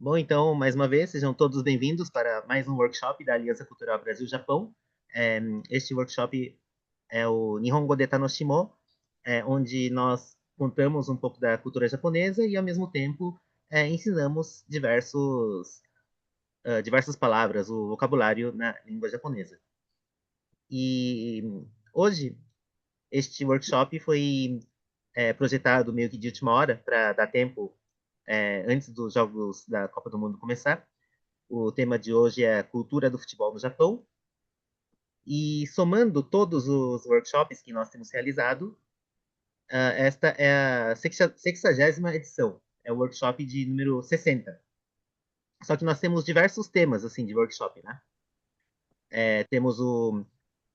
Bom, então, mais uma vez, sejam todos bem-vindos para mais um workshop da Aliança Cultural Brasil-Japão. É, Este workshop é o Nihongo de Tanoshimo, onde nós contamos um pouco da cultura japonesa e, ao mesmo tempo, ensinamos diversas palavras, o vocabulário na língua japonesa. E hoje, este workshop foi projetado meio que de última hora, para dar tempo, antes dos Jogos da Copa do Mundo começar. O tema de hoje é cultura do futebol no Japão. E somando todos os workshops que nós temos realizado, esta é a 60ª edição. É o workshop de número 60. Só que nós temos diversos temas assim de workshop, né? Temos o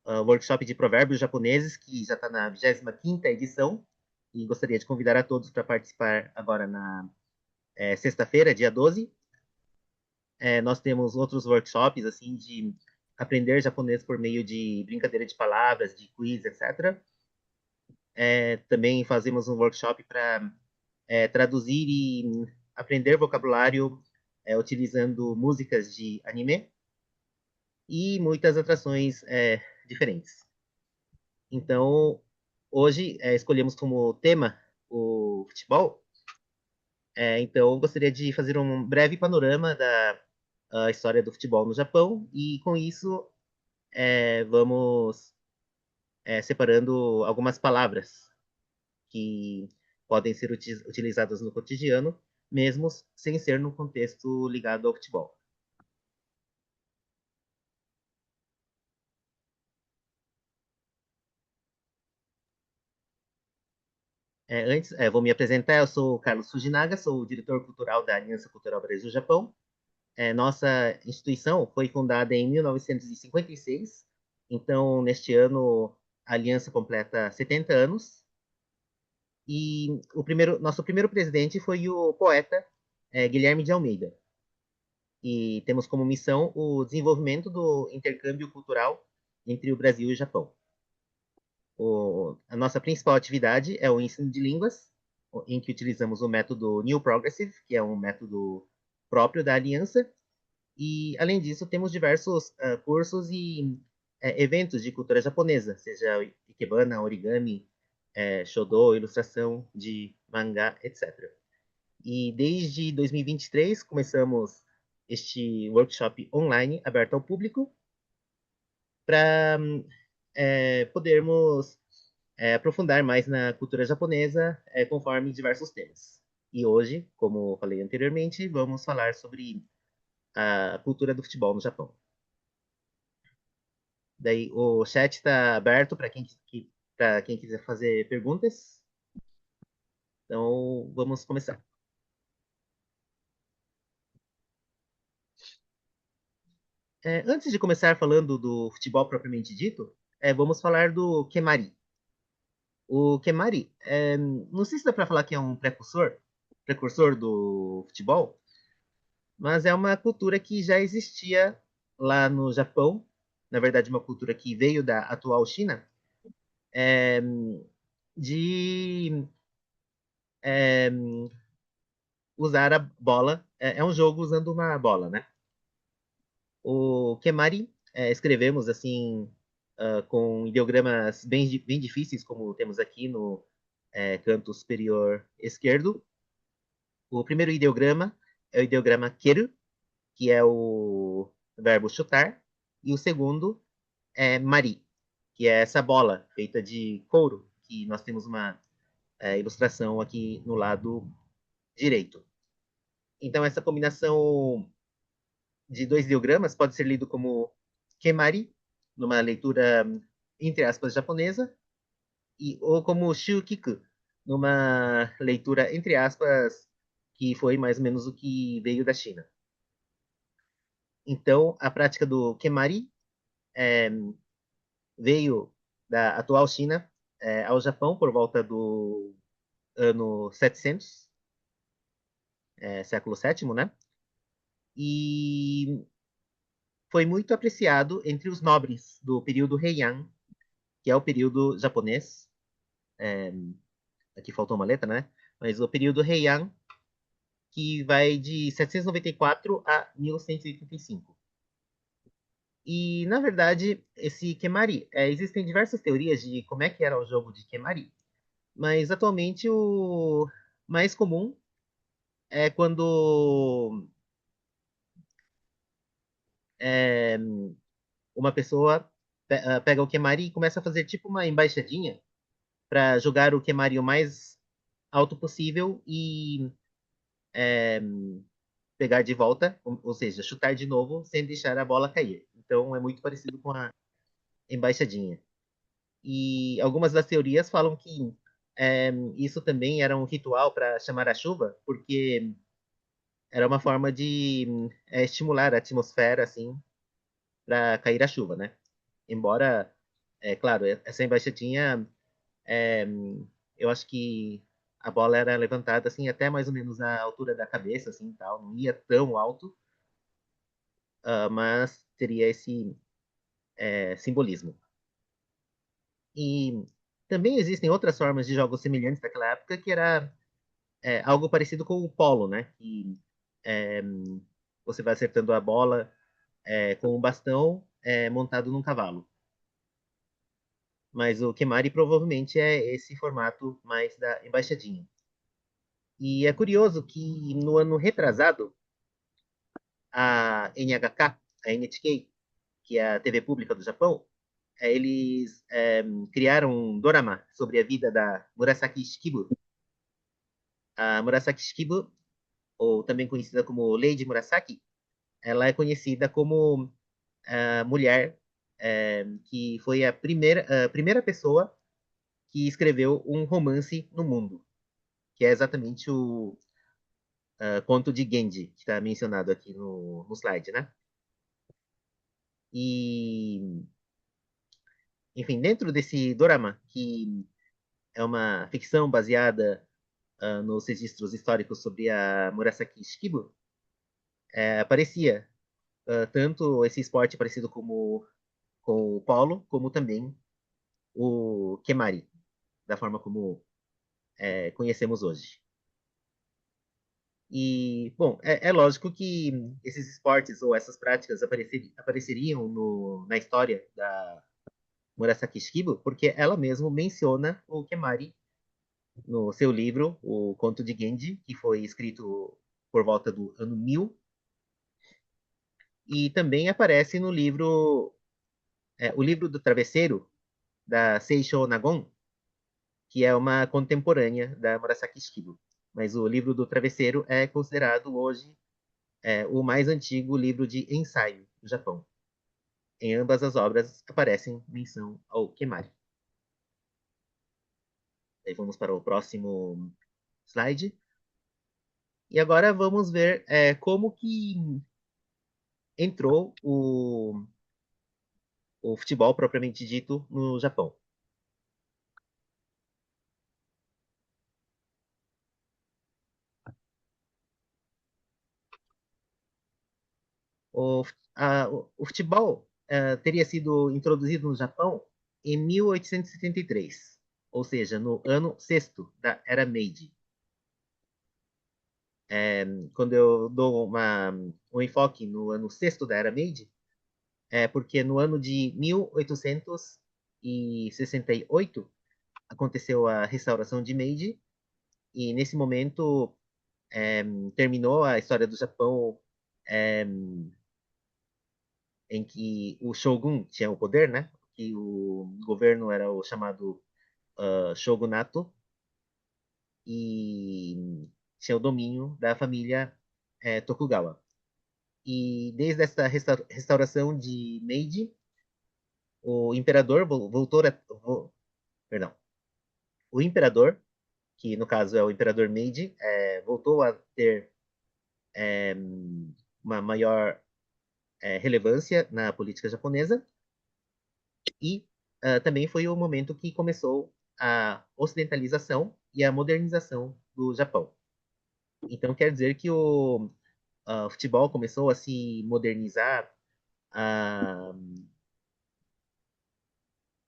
workshop de provérbios japoneses, que já está na 25ª edição. E gostaria de convidar a todos para participar agora na sexta-feira, dia 12. Nós temos outros workshops assim de aprender japonês por meio de brincadeira de palavras, de quiz, etc. Também fazemos um workshop para traduzir e aprender vocabulário utilizando músicas de anime e muitas atrações diferentes. Então, hoje escolhemos como tema o futebol. Então, gostaria de fazer um breve panorama da história do futebol no Japão e, com isso, vamos separando algumas palavras que podem ser utilizadas no cotidiano, mesmo sem ser no contexto ligado ao futebol. Vou me apresentar. Eu sou o Carlos Fujinaga, sou o diretor cultural da Aliança Cultural Brasil-Japão. Nossa instituição foi fundada em 1956, então, neste ano, a Aliança completa 70 anos. E nosso primeiro presidente foi o poeta Guilherme de Almeida. E temos como missão o desenvolvimento do intercâmbio cultural entre o Brasil e o Japão. A nossa principal atividade é o ensino de línguas, em que utilizamos o método New Progressive, que é um método próprio da aliança. E, além disso, temos diversos cursos e eventos de cultura japonesa, seja ikebana, origami, shodo, ilustração de mangá, etc. E desde 2023 começamos este workshop online aberto ao público para podermos aprofundar mais na cultura japonesa conforme diversos temas. E hoje, como falei anteriormente, vamos falar sobre a cultura do futebol no Japão. Daí o chat está aberto para quem quiser fazer perguntas. Então vamos começar. Antes de começar falando do futebol propriamente dito, vamos falar do Kemari. O Kemari, não sei se dá para falar que é um precursor do futebol, mas é uma cultura que já existia lá no Japão, na verdade uma cultura que veio da atual China, é, de é, usar a bola. É um jogo usando uma bola, né? O Kemari escrevemos assim com ideogramas bem difíceis, como temos aqui no canto superior esquerdo. O primeiro ideograma é o ideograma keru, que é o verbo chutar, e o segundo é mari, que é essa bola feita de couro, que nós temos uma ilustração aqui no lado direito. Então, essa combinação de dois ideogramas pode ser lido como kemari, numa leitura, entre aspas, japonesa, ou como shukiku, numa leitura, entre aspas, que foi mais ou menos o que veio da China. Então, a prática do kemari é, veio da atual China ao Japão por volta do ano 700, século sétimo, né? E foi muito apreciado entre os nobres do período Heian, que é o período japonês. É, aqui faltou uma letra, né? Mas o período Heian que vai de 794 a 1185. E, na verdade, esse Kemari, existem diversas teorias de como é que era o jogo de Kemari, mas atualmente o mais comum é quando é, uma pessoa pega o Kemari e começa a fazer tipo uma embaixadinha para jogar o Kemari o mais alto possível e é, pegar de volta, ou seja, chutar de novo sem deixar a bola cair. Então é muito parecido com a embaixadinha. E algumas das teorias falam que isso também era um ritual para chamar a chuva, porque era uma forma de estimular a atmosfera assim para cair a chuva, né? Embora, claro, essa embaixadinha, é, eu acho que a bola era levantada assim até mais ou menos a altura da cabeça, assim, tal, não ia tão alto, mas teria esse simbolismo. E também existem outras formas de jogos semelhantes daquela época, que era algo parecido com o polo, né? Que é, você vai acertando a bola com um bastão montado num cavalo. Mas o Kemari provavelmente é esse formato mais da embaixadinha. E é curioso que no ano retrasado, a NHK, a NHK, que é a TV pública do Japão, eles criaram um dorama sobre a vida da Murasaki Shikibu. A Murasaki Shikibu, ou também conhecida como Lady Murasaki, ela é conhecida como a mulher que foi a primeira pessoa que escreveu um romance no mundo, que é exatamente o conto de Genji, que está mencionado aqui no slide, né? E, enfim, dentro desse dorama, que é uma ficção baseada nos registros históricos sobre a Murasaki Shikibu, aparecia tanto esse esporte parecido com o polo, como também o Kemari, da forma como conhecemos hoje. E, bom, é lógico que esses esportes ou essas práticas apareceriam na história da Murasaki Shikibu, porque ela mesma menciona o Kemari no seu livro, O Conto de Genji, que foi escrito por volta do ano 1000, e também aparece no livro, o livro do Travesseiro, da Seisho Nagon, que é uma contemporânea da Murasaki Shikibu. Mas o livro do Travesseiro é considerado hoje o mais antigo livro de ensaio do Japão. Em ambas as obras aparecem menção ao Kemari. Aí vamos para o próximo slide. E agora vamos ver como que entrou o futebol propriamente dito no Japão. O futebol teria sido introduzido no Japão em 1873, ou seja, no ano sexto da Era Meiji. Quando eu dou um enfoque no ano sexto da Era Meiji, porque no ano de 1868 aconteceu a restauração de Meiji, e nesse momento é, terminou a história do Japão é, em que o shogun tinha o poder, né? Que o governo era o chamado shogunato e tinha o domínio da família Tokugawa. E desde essa restauração de Meiji, o imperador voltou a, perdão, o imperador, que no caso é o imperador Meiji, voltou a ter uma maior relevância na política japonesa e também foi o momento que começou a ocidentalização e a modernização do Japão. Então quer dizer que o futebol começou a se modernizar, a,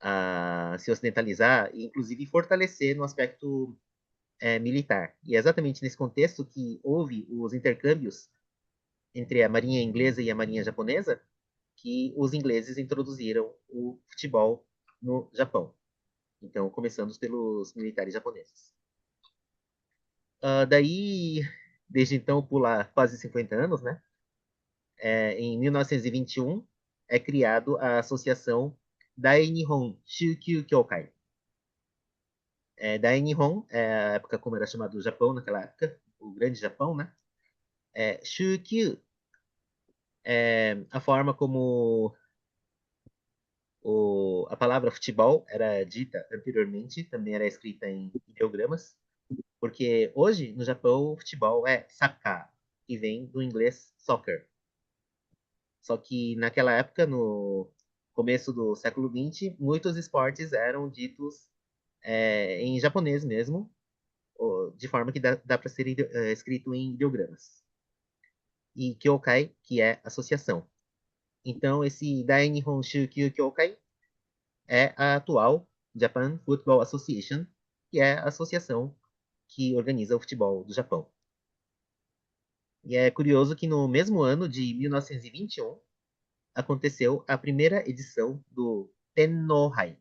a se ocidentalizar e inclusive fortalecer no aspecto militar. E é exatamente nesse contexto que houve os intercâmbios entre a marinha inglesa e a marinha japonesa, que os ingleses introduziram o futebol no Japão. Então, começando pelos militares japoneses. Daí, desde então, pular quase 50 anos, né? Em 1921, é criado a Associação Dai Nihon Shūkyū Kyōkai. Dai Nihon, a época como era chamado o Japão naquela época, o Grande Japão, né? Shūkyū é a forma como a palavra futebol era dita anteriormente, também era escrita em ideogramas, porque hoje no Japão o futebol é saka, que vem do inglês soccer. Só que naquela época, no começo do século XX, muitos esportes eram ditos em japonês mesmo, de forma que dá para ser escrito em ideogramas. E Kyokai, que é associação. Então, esse Dai Nihon Shūkyū Kyokai é a atual Japan Football Association, que é a associação que organiza o futebol do Japão. E é curioso que no mesmo ano de 1921 aconteceu a primeira edição do Tennohai.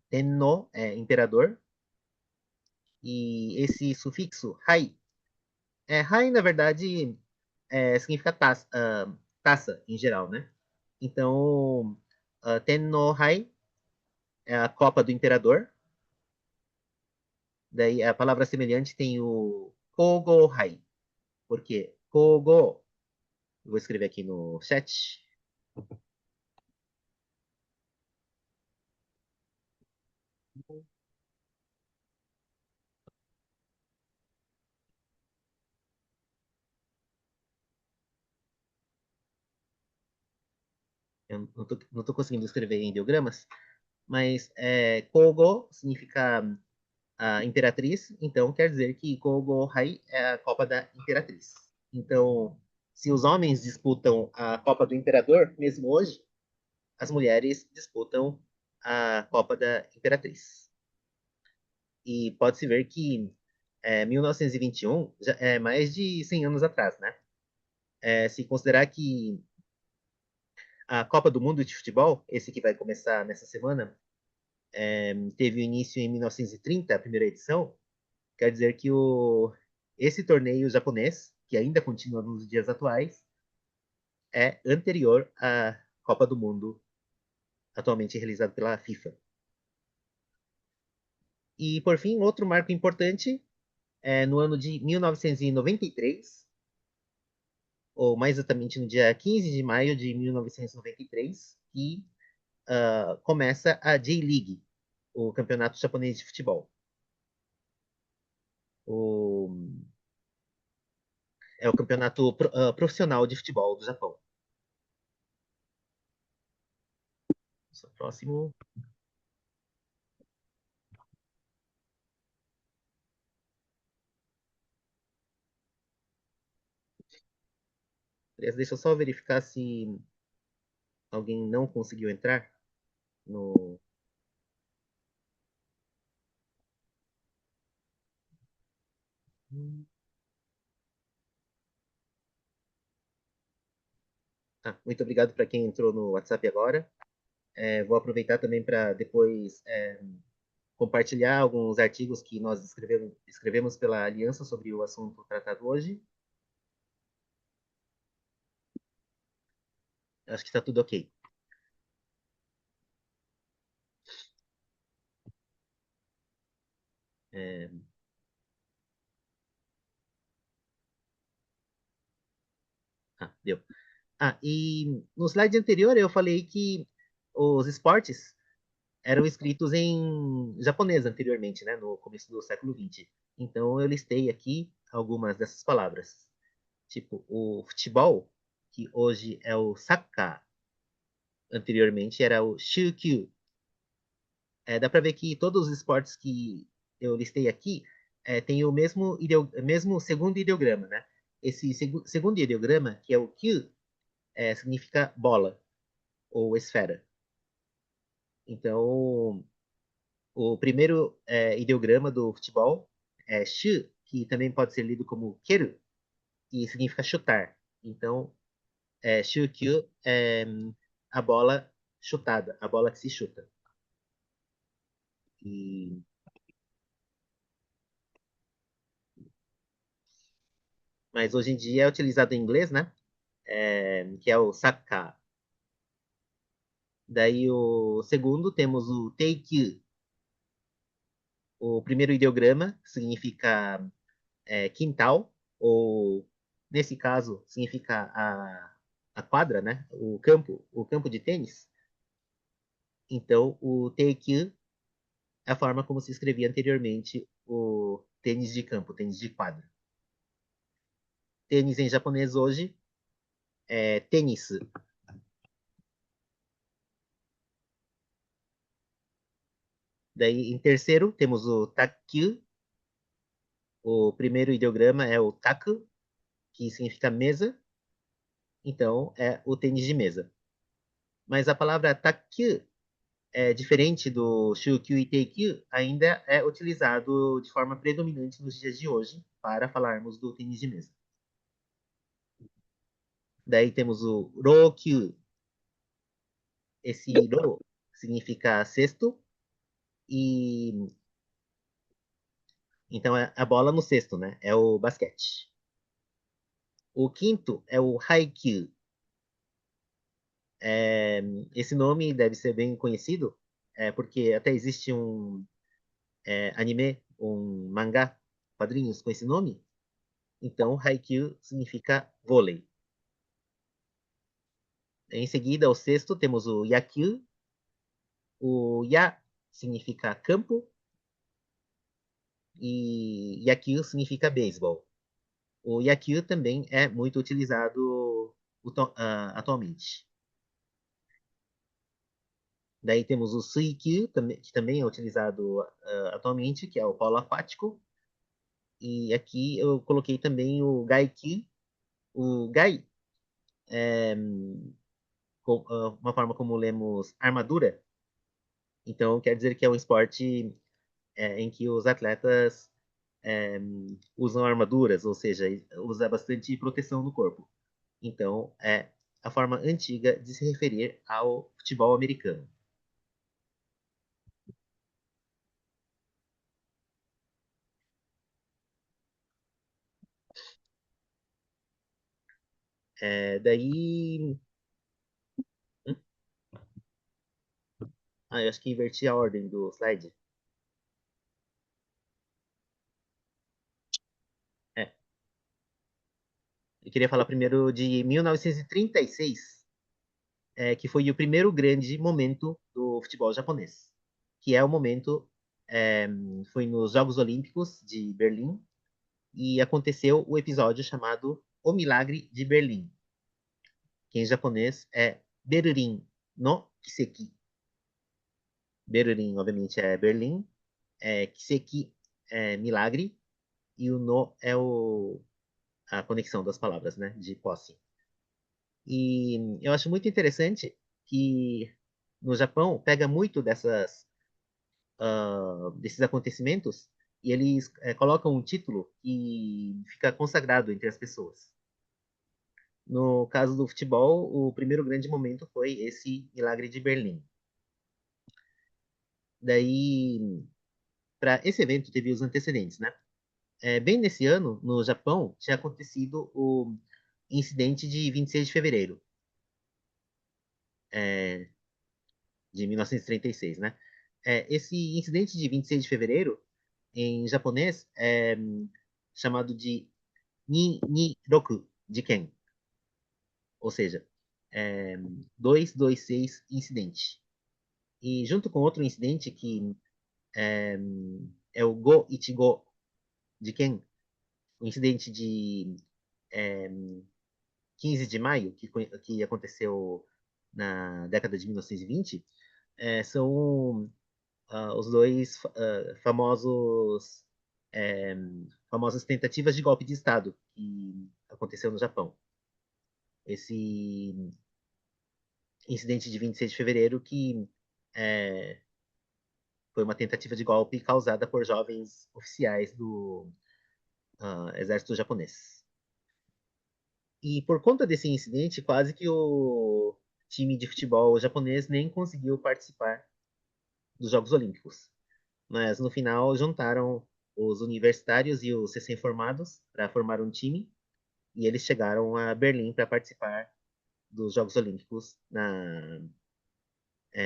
Tenno é imperador, e esse sufixo hai, hai na verdade significa taça, taça em geral, né? Então, Tennohai é a Copa do Imperador. Daí a palavra semelhante tem o Kogohai. Por quê? Kogo, eu vou escrever aqui no chat. Eu não tô conseguindo escrever em ideogramas, mas Kogo significa a imperatriz, então quer dizer que Kogohai é a Copa da Imperatriz. Então, se os homens disputam a Copa do Imperador, mesmo hoje, as mulheres disputam a Copa da Imperatriz. E pode-se ver que 1921 já é mais de 100 anos atrás, né? Se considerar que a Copa do Mundo de Futebol, esse que vai começar nessa semana, teve início em 1930, a primeira edição, quer dizer que esse torneio japonês, que ainda continua nos dias atuais, é anterior à Copa do Mundo atualmente realizada pela FIFA. E, por fim, outro marco importante é no ano de 1993, ou mais exatamente no dia 15 de maio de 1993, que começa a J-League, o campeonato japonês de futebol. O, é o campeonato profissional de futebol do Japão. Próximo. Deixa eu só verificar se alguém não conseguiu entrar no. Muito obrigado para quem entrou no WhatsApp agora. Vou aproveitar também para depois compartilhar alguns artigos que nós escrevemos pela Aliança sobre o assunto tratado hoje. Acho que está tudo ok. É, deu. E no slide anterior eu falei que os esportes eram escritos em japonês anteriormente, né, no começo do século XX. Então eu listei aqui algumas dessas palavras. Tipo, o futebol, que hoje é o saka, anteriormente era o shukyu. Dá para ver que todos os esportes que eu listei aqui têm o mesmo segundo ideograma, né? Esse segundo ideograma, que é o kyu, significa bola ou esfera. Então, o primeiro ideograma do futebol shu, que também pode ser lido como keru, e significa chutar. Então, shukyu é a bola chutada, a bola que se chuta. E, mas hoje em dia é utilizado em inglês, né? Que é o saka. Daí o segundo temos o teikyu. O primeiro ideograma significa quintal, ou nesse caso significa a quadra, né? O campo de tênis. Então o teikyu é a forma como se escrevia anteriormente o tênis de campo, tênis de quadra. Tênis em japonês hoje é tênis. Daí, em terceiro, temos o takyu. O primeiro ideograma é o taku, que significa mesa. Então, é o tênis de mesa. Mas a palavra takyu é diferente do shukyu e teikyu, ainda é utilizado de forma predominante nos dias de hoje para falarmos do tênis de mesa. Daí temos o rokyu. Esse ro significa cesto e então é a bola no cesto, né? É o basquete. O quinto é o haikyuu. É, esse nome deve ser bem conhecido, porque até existe um anime, um mangá, quadrinhos com esse nome. Então, haikyuu significa vôlei. Em seguida, o sexto, temos o yakyu. O ya significa campo e yakyu significa beisebol. O yakyu também é muito utilizado atualmente. Daí temos o suikyu, que também é utilizado atualmente, que é o polo aquático. E aqui eu coloquei também o gaikyu. O gai é uma forma como lemos armadura. Então quer dizer que é um esporte em que os atletas é, usam armaduras, ou seja, usa bastante proteção no corpo. Então é a forma antiga de se referir ao futebol americano. Daí. Eu acho que inverti a ordem do slide. É, eu queria falar primeiro de 1936, que foi o primeiro grande momento do futebol japonês, que é o momento, é, foi nos Jogos Olímpicos de Berlim, e aconteceu o episódio chamado O Milagre de Berlim, que em japonês é Berurin no Kiseki. Berurin, obviamente, é Berlim, Kiseki é milagre, e o no é a conexão das palavras, né, de posse. E eu acho muito interessante que no Japão pega muito desses acontecimentos e eles colocam um título que fica consagrado entre as pessoas. No caso do futebol, o primeiro grande momento foi esse Milagre de Berlim. Daí, para esse evento, teve os antecedentes, né? Bem nesse ano, no Japão, tinha acontecido o incidente de 26 de fevereiro é, de 1936, né? Esse incidente de 26 de fevereiro, em japonês, é chamado de Ni-ni-roku Jiken, ou seja, é, 226 incidente. E junto com outro incidente que é, é o Go-Ichigo Jiken, o incidente de é, 15 de maio, que aconteceu na década de 1920, são os dois famosos é, famosas tentativas de golpe de Estado que aconteceu no Japão. Esse incidente de 26 de fevereiro que é, foi uma tentativa de golpe causada por jovens oficiais do exército japonês. E por conta desse incidente, quase que o time de futebol japonês nem conseguiu participar dos Jogos Olímpicos. Mas no final juntaram os universitários e os recém-formados para formar um time e eles chegaram a Berlim para participar dos Jogos Olímpicos na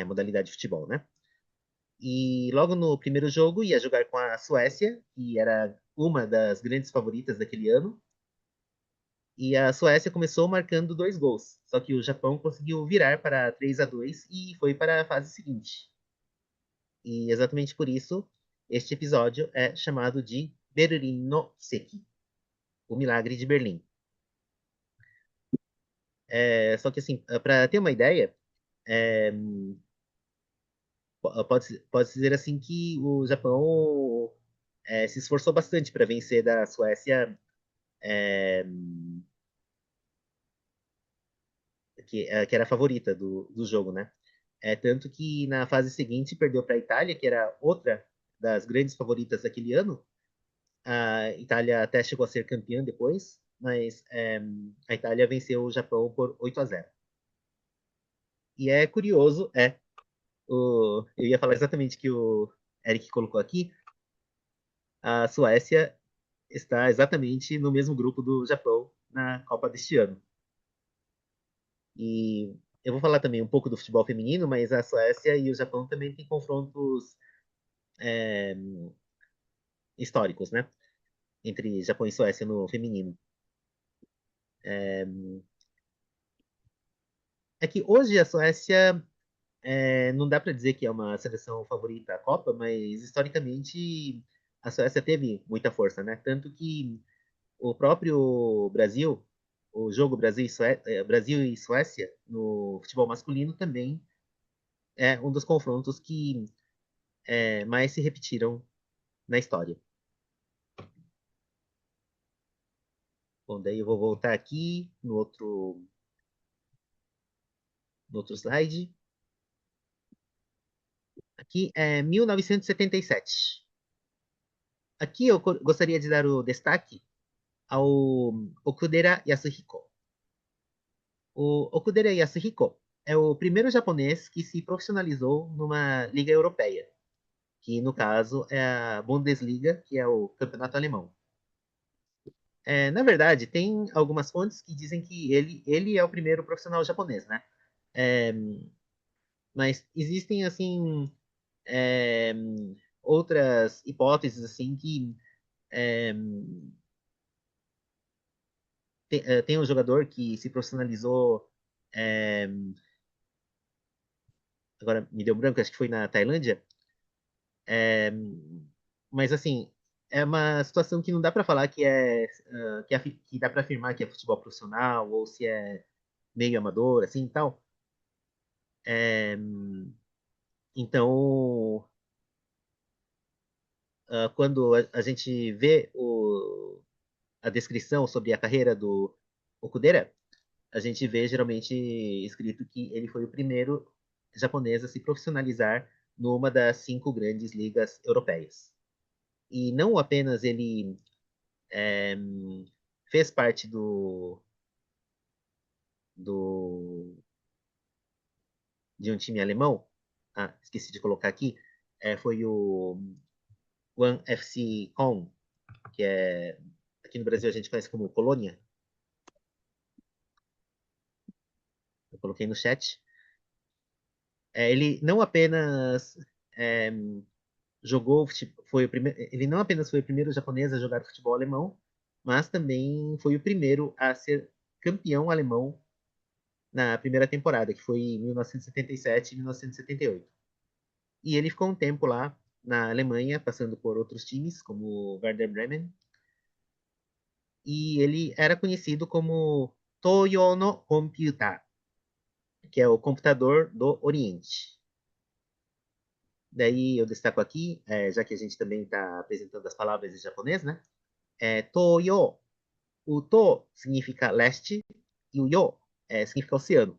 modalidade de futebol, né? E logo no primeiro jogo ia jogar com a Suécia, que era uma das grandes favoritas daquele ano. E a Suécia começou marcando 2 gols. Só que o Japão conseguiu virar para 3-2 e foi para a fase seguinte. E exatamente por isso, este episódio é chamado de Berlin no Seki, o Milagre de Berlim. Só que assim, para ter uma ideia, é, pode dizer assim que o Japão se esforçou bastante para vencer da Suécia, é, que era a favorita do jogo, né? Tanto que na fase seguinte perdeu para a Itália, que era outra das grandes favoritas daquele ano. A Itália até chegou a ser campeã depois, mas a Itália venceu o Japão por 8-0. E é curioso, eu ia falar exatamente o que o Eric colocou aqui, a Suécia está exatamente no mesmo grupo do Japão na Copa deste ano. E eu vou falar também um pouco do futebol feminino, mas a Suécia e o Japão também têm confrontos é, históricos, né? Entre Japão e Suécia no feminino. É, é que hoje a Suécia não dá para dizer que é uma seleção favorita à Copa, mas historicamente a Suécia teve muita força, né? Tanto que o próprio Brasil, o jogo Brasil e Suécia no futebol masculino também é um dos confrontos que mais se repetiram na história. Bom, daí eu vou voltar aqui no outro slide. Aqui é 1977. Aqui eu gostaria de dar o destaque ao Okudera Yasuhiko. O Okudera Yasuhiko é o primeiro japonês que se profissionalizou numa liga europeia, que no caso é a Bundesliga, que é o campeonato alemão. Na verdade, tem algumas fontes que dizem que ele é o primeiro profissional japonês, né? É, mas existem, assim, é, outras hipóteses, assim, que é, tem um jogador que se profissionalizou, é, agora me deu um branco, acho que foi na Tailândia, é, mas assim, é uma situação que não dá para falar que dá para afirmar que é futebol profissional ou se é meio amador, assim, e tal. É, então, quando a gente vê a descrição sobre a carreira do Okudera, a gente vê geralmente escrito que ele foi o primeiro japonês a se profissionalizar numa das 5 grandes ligas europeias. E não apenas ele é, fez parte do, de um time alemão, esqueci de colocar aqui, foi o One FC Com, que aqui no Brasil a gente conhece como Colônia, eu coloquei no chat. Ele não apenas é, ele não apenas foi o primeiro japonês a jogar futebol alemão, mas também foi o primeiro a ser campeão alemão na primeira temporada, que foi em 1977 e 1978. E ele ficou um tempo lá na Alemanha, passando por outros times, como o Werder Bremen, e ele era conhecido como Toyo no Computer, que é o computador do Oriente. Daí eu destaco aqui, já que a gente também está apresentando as palavras em japonês, né? Toyo. O To significa leste e o Yo significa oceano.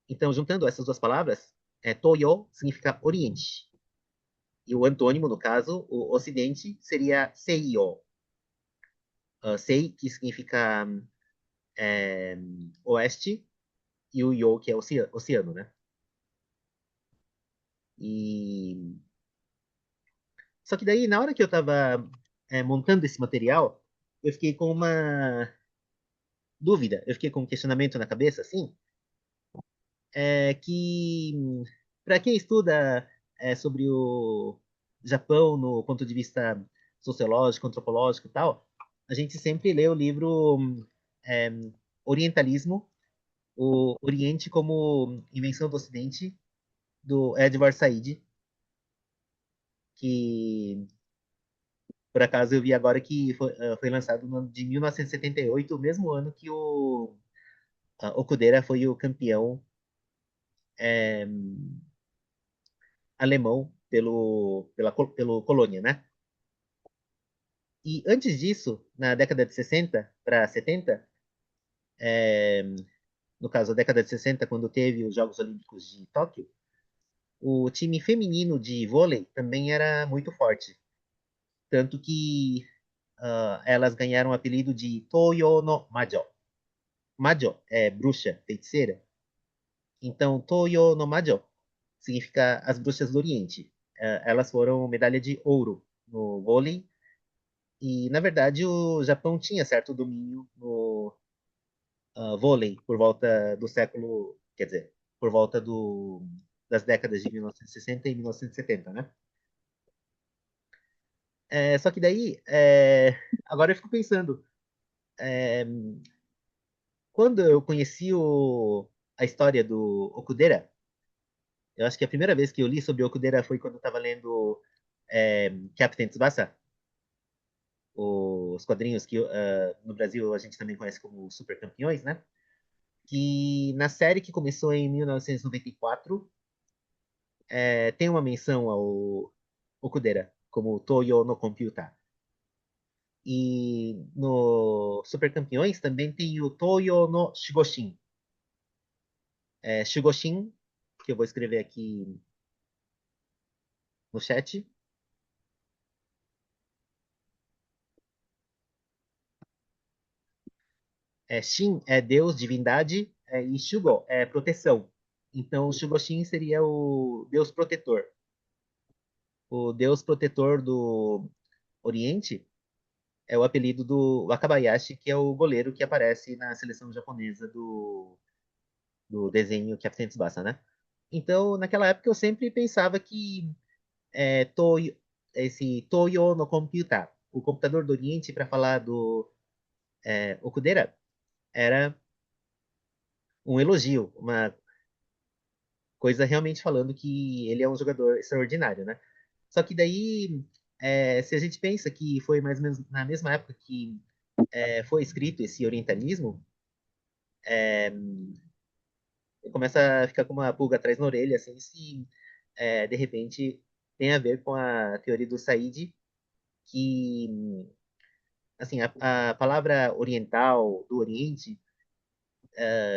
Então, juntando essas duas palavras, Toyo significa Oriente. E o antônimo, no caso, o Ocidente, seria Seio. Sei, que significa é, oeste, e o Yo, que é oceano, né? E... Só que daí, na hora que eu estava montando esse material, eu fiquei com uma dúvida, eu fiquei com um questionamento na cabeça, assim, que para quem estuda sobre o Japão no ponto de vista sociológico, antropológico e tal, a gente sempre lê o livro é, Orientalismo, o Oriente como Invenção do Ocidente, do Edward Said, que por acaso eu vi agora que foi lançado no ano de 1978, o mesmo ano que o Okudera foi o campeão é, alemão pelo Colônia, né? E antes disso, na década de 60 para 70, é, no caso, a década de 60, quando teve os Jogos Olímpicos de Tóquio, o time feminino de vôlei também era muito forte. Tanto que elas ganharam o apelido de Toyo no Majo. Majo é bruxa, feiticeira. Então, Toyo no Majo significa as bruxas do Oriente. Elas foram medalha de ouro no vôlei. E, na verdade, o Japão tinha certo domínio no vôlei por volta do século, quer dizer, por volta das décadas de 1960 e 1970, né? Só que daí, agora eu fico pensando, é, quando eu conheci a história do Okudera, eu acho que a primeira vez que eu li sobre o Okudera foi quando eu estava lendo Captain Tsubasa, os quadrinhos que no Brasil a gente também conhece como Super Campeões, né? Que na série que começou em 1994, tem uma menção ao Okudera, como Toyo no Computer. E no Super Campeões também tem o Toyo no Shigoshin. Shigoshin, que eu vou escrever aqui no chat. Shin é Deus, divindade, e Shugo é proteção. Então, o Shugoshin seria o Deus protetor. O Deus protetor do Oriente é o apelido do Wakabayashi, que é o goleiro que aparece na seleção japonesa do desenho Captain Tsubasa, né? Então, naquela época, eu sempre pensava que Toyo, esse Toyo no Computer, o computador do Oriente, para falar do Okudera, era um elogio, uma coisa realmente falando que ele é um jogador extraordinário, né? Só que daí, se a gente pensa que foi mais ou menos na mesma época que foi escrito esse orientalismo, começa a ficar com uma pulga atrás na orelha, assim, se de repente tem a ver com a teoria do Said, que assim, a palavra oriental, do Oriente,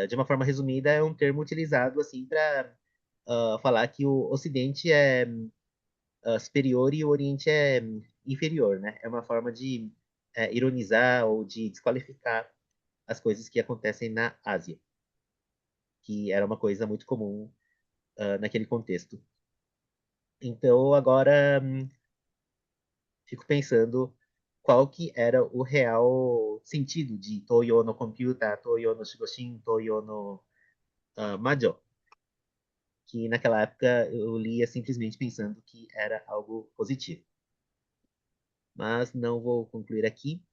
de uma forma resumida, é um termo utilizado assim para falar que o Ocidente é superior e o Oriente é inferior, né? É uma forma de ironizar ou de desqualificar as coisas que acontecem na Ásia, que era uma coisa muito comum naquele contexto. Então, agora fico pensando qual que era o real sentido de Toyo no Computer, Toyo no Shigoshin, Toyo no Majo, que naquela época eu lia simplesmente pensando que era algo positivo. Mas não vou concluir aqui.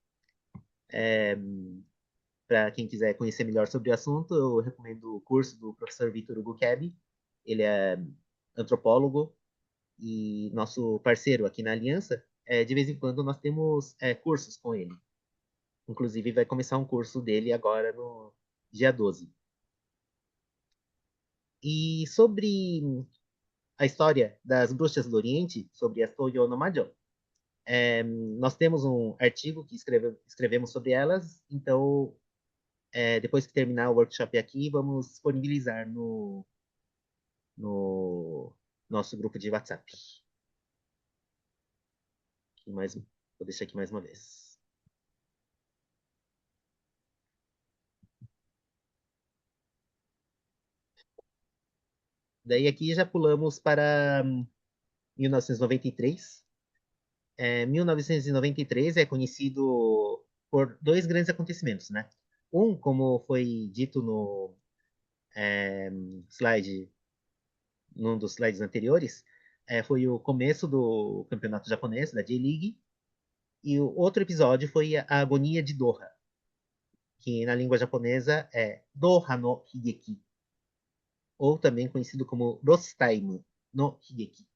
Para quem quiser conhecer melhor sobre o assunto, eu recomendo o curso do professor Vitor Hugo Keb. Ele é antropólogo e nosso parceiro aqui na Aliança. De vez em quando nós temos cursos com ele. Inclusive, vai começar um curso dele agora no dia 12. E sobre a história das bruxas do Oriente, sobre as Toyo no Majo, nós temos um artigo que escrevemos sobre elas, então depois que terminar o workshop aqui, vamos disponibilizar no nosso grupo de WhatsApp. Vou deixar aqui mais uma vez. Daí aqui já pulamos para 1993. 1993 é conhecido por dois grandes acontecimentos, né? Um, como foi dito no slide, num dos slides anteriores, foi o começo do campeonato japonês, da J-League, e o outro episódio foi a agonia de Doha, que na língua japonesa é Doha no Higeki, ou também conhecido como Lost Time no Higeki.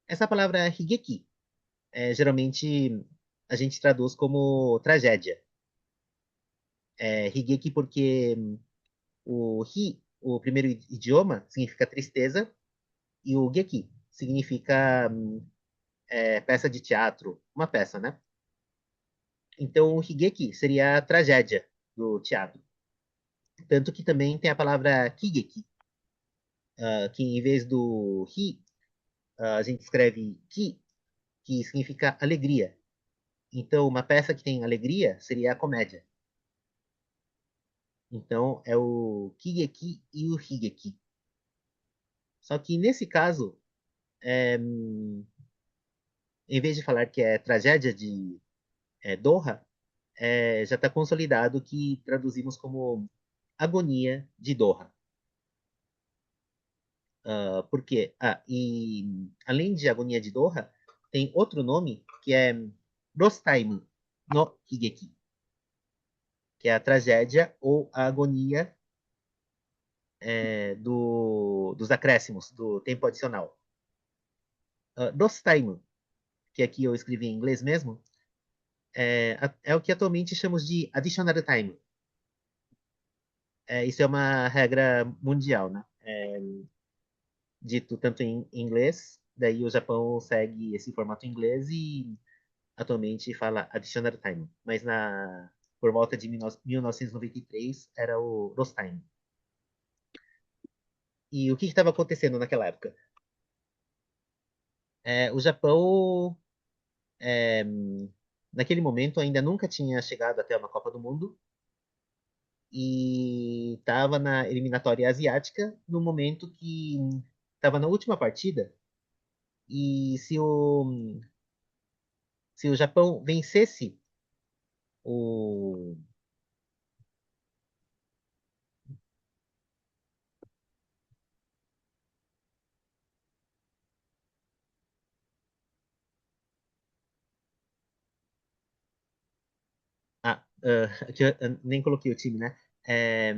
Essa palavra Higeki, geralmente a gente traduz como tragédia. Higeki porque o Hi, o primeiro idioma, significa tristeza, e o Geki significa peça de teatro, uma peça, né? Então, o Higeki seria a tragédia do teatro. Tanto que também tem a palavra Kigeki, que em vez do Hi, a gente escreve Ki, que significa alegria. Então, uma peça que tem alegria seria a comédia. Então, é o Kigeki e o Higeki. Só que nesse caso, em vez de falar que é tragédia de Doha, já está consolidado que traduzimos como agonia de Doha. Por quê? E além de agonia de Doha, tem outro nome que é Rostime no Higeki, que é a tragédia ou a agonia dos acréscimos, do tempo adicional. Rostime, que aqui eu escrevi em inglês mesmo, é o que atualmente chamamos de additional time. Isso é uma regra mundial, né? Dito tanto em inglês, daí o Japão segue esse formato em inglês e atualmente fala additional time. Mas por volta de 1993 era o Lost Time. E o que estava acontecendo naquela época? O Japão, é, naquele momento, ainda nunca tinha chegado até uma Copa do Mundo e estava na eliminatória asiática no momento que estava na última partida. E se o Japão vencesse o. Que eu nem coloquei o time, né? É,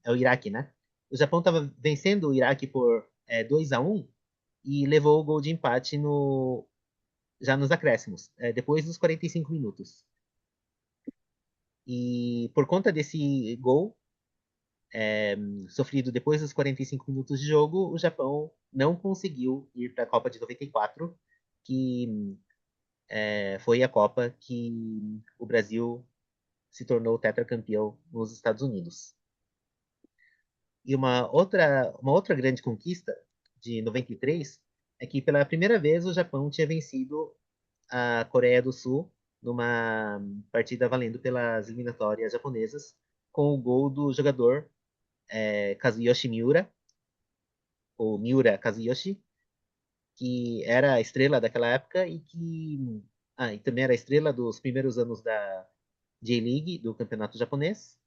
é o Iraque, né? O Japão estava vencendo o Iraque por 2-1 e levou o gol de empate já nos acréscimos, depois dos 45 minutos. E por conta desse gol, sofrido depois dos 45 minutos de jogo, o Japão não conseguiu ir para a Copa de 94, que foi a Copa que o Brasil se tornou tetracampeão nos Estados Unidos. E uma outra grande conquista de 93 é que pela primeira vez o Japão tinha vencido a Coreia do Sul numa partida valendo pelas eliminatórias japonesas com o gol do jogador Kazuyoshi Miura, ou Miura Kazuyoshi, que era a estrela daquela época e também era a estrela dos primeiros anos da J-League, do campeonato japonês,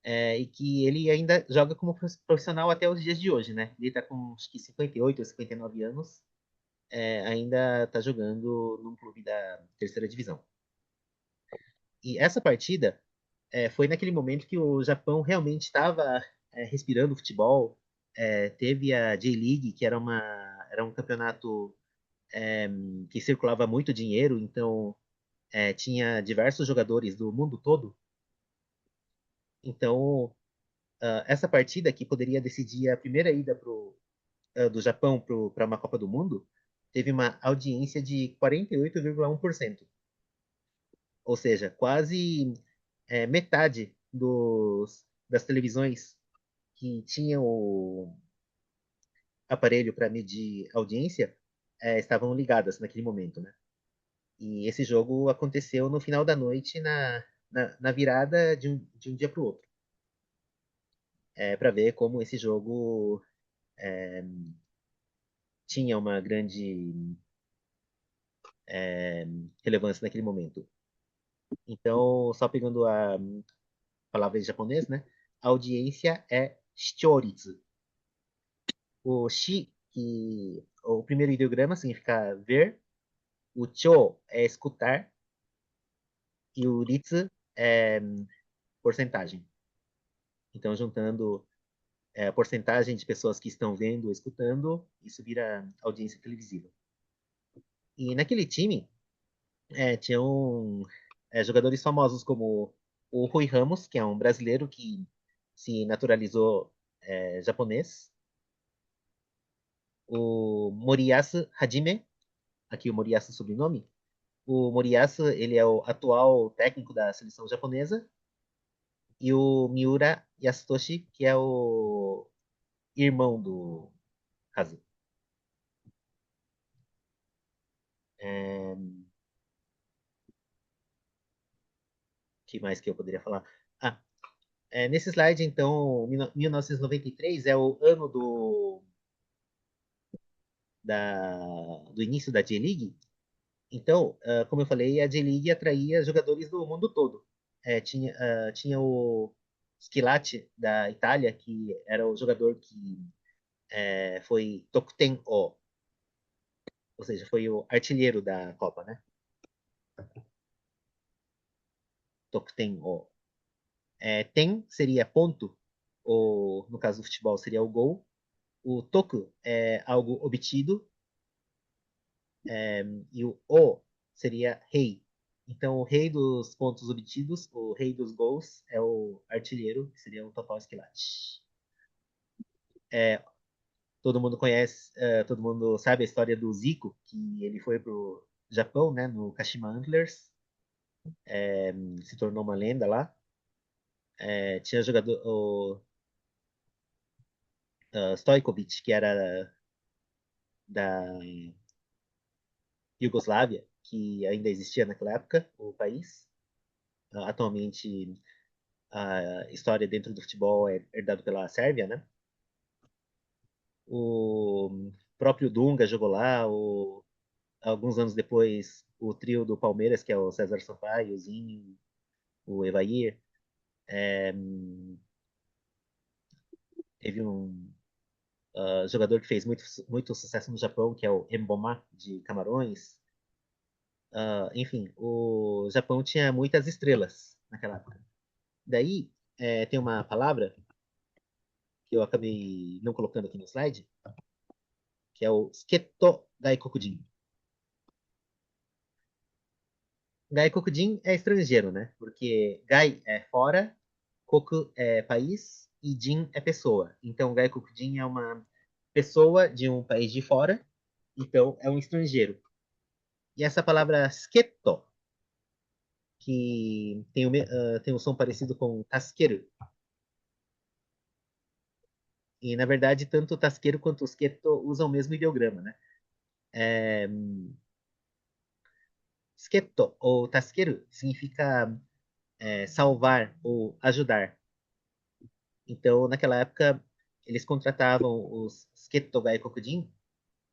e que ele ainda joga como profissional até os dias de hoje, né? Ele está com acho que 58 ou 59 anos, ainda está jogando num clube da terceira divisão. E essa partida foi naquele momento que o Japão realmente estava respirando futebol. Teve a J-League, que era um campeonato que circulava muito dinheiro, então tinha diversos jogadores do mundo todo. Então, essa partida que poderia decidir a primeira ida do Japão para uma Copa do Mundo teve uma audiência de 48,1%. Ou seja, quase metade das televisões que tinham o aparelho para medir audiência estavam ligadas naquele momento, né? E esse jogo aconteceu no final da noite, na virada de um dia para o outro. Para ver como esse jogo tinha uma grande relevância naquele momento. Então, só pegando a palavra em japonês, né? A audiência é shichouritsu. O shi, que o primeiro ideograma significa ver, o chou é escutar e o ritsu é porcentagem. Então, juntando a porcentagem de pessoas que estão vendo ou escutando, isso vira audiência televisiva. E naquele time, tinham jogadores famosos como o Rui Ramos, que é um brasileiro que se naturalizou japonês, o Moriyasu Hajime, aqui o Moriyasu sobrenome. O Moriyasu, ele é o atual técnico da seleção japonesa, e o Miura Yasutoshi, que é o irmão do Kazu. É, que mais que eu poderia falar? Ah, nesse slide, então, 1993 é o ano do início da J-League. Então, como eu falei, a J-League atraía jogadores do mundo todo. Tinha o Schillaci, da Itália, que era o jogador que foi Tokuten-O, ou seja, foi o artilheiro da Copa, né? Tokuten-O. Ten seria ponto, ou no caso do futebol seria o gol. O toku é algo obtido, e o o seria rei. Então, o rei dos pontos obtidos, o rei dos gols, é o artilheiro, que seria o Total Esquilate. Todo mundo conhece, todo mundo sabe a história do Zico, que ele foi pro Japão, né, no Kashima Antlers, se tornou uma lenda lá. Tinha jogador, o Stojkovic, que era da Iugoslávia, que ainda existia naquela época, o país. Atualmente, a história dentro do futebol é herdado pela Sérvia, né? O próprio Dunga jogou lá, alguns anos depois, o trio do Palmeiras, que é o César Sampaio, o Zinho, o Evair, teve um jogador que fez muito sucesso no Japão, que é o Mboma, de Camarões. Enfim, o Japão tinha muitas estrelas naquela época. Daí, tem uma palavra que eu acabei não colocando aqui no slide, que é o Sketo Gaikokujin. Gaikokujin é estrangeiro, né? Porque Gai é fora, Koku é país e Jin é pessoa. Então, Gaikokujin é uma pessoa de um país de fora, então é um estrangeiro. E essa palavra Sketo, que tem um som parecido com tasqueiro. E, na verdade, tanto o tasqueiro quanto o Sketo usam o mesmo ideograma, né? É, Sketo, ou tasqueiro, significa salvar ou ajudar. Então, naquela época, eles contratavam os Skettogai Kokujin,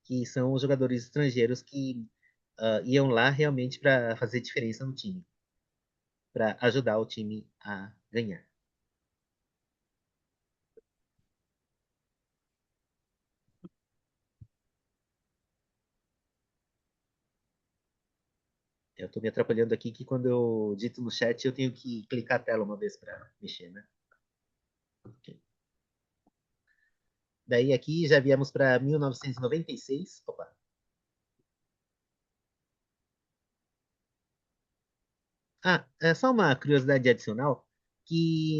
que são os jogadores estrangeiros que iam lá realmente para fazer diferença no time, para ajudar o time a ganhar. Eu estou me atrapalhando aqui que quando eu dito no chat eu tenho que clicar a tela uma vez para mexer, né? Okay. Daí aqui já viemos para 1996. Opa. É só uma curiosidade adicional que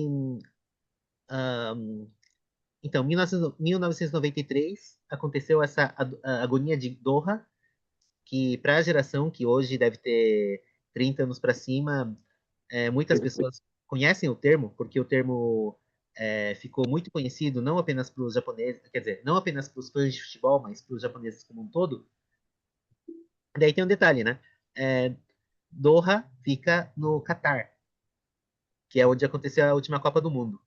então, 1993 aconteceu essa agonia de Doha, que para a geração que hoje deve ter 30 anos para cima, muitas pessoas conhecem o termo, porque o termo ficou muito conhecido não apenas para os japoneses, quer dizer, não apenas para os fãs de futebol, mas para os japoneses como um todo, Daí tem um detalhe, né? É, Doha fica no Catar, que é onde aconteceu a última Copa do Mundo.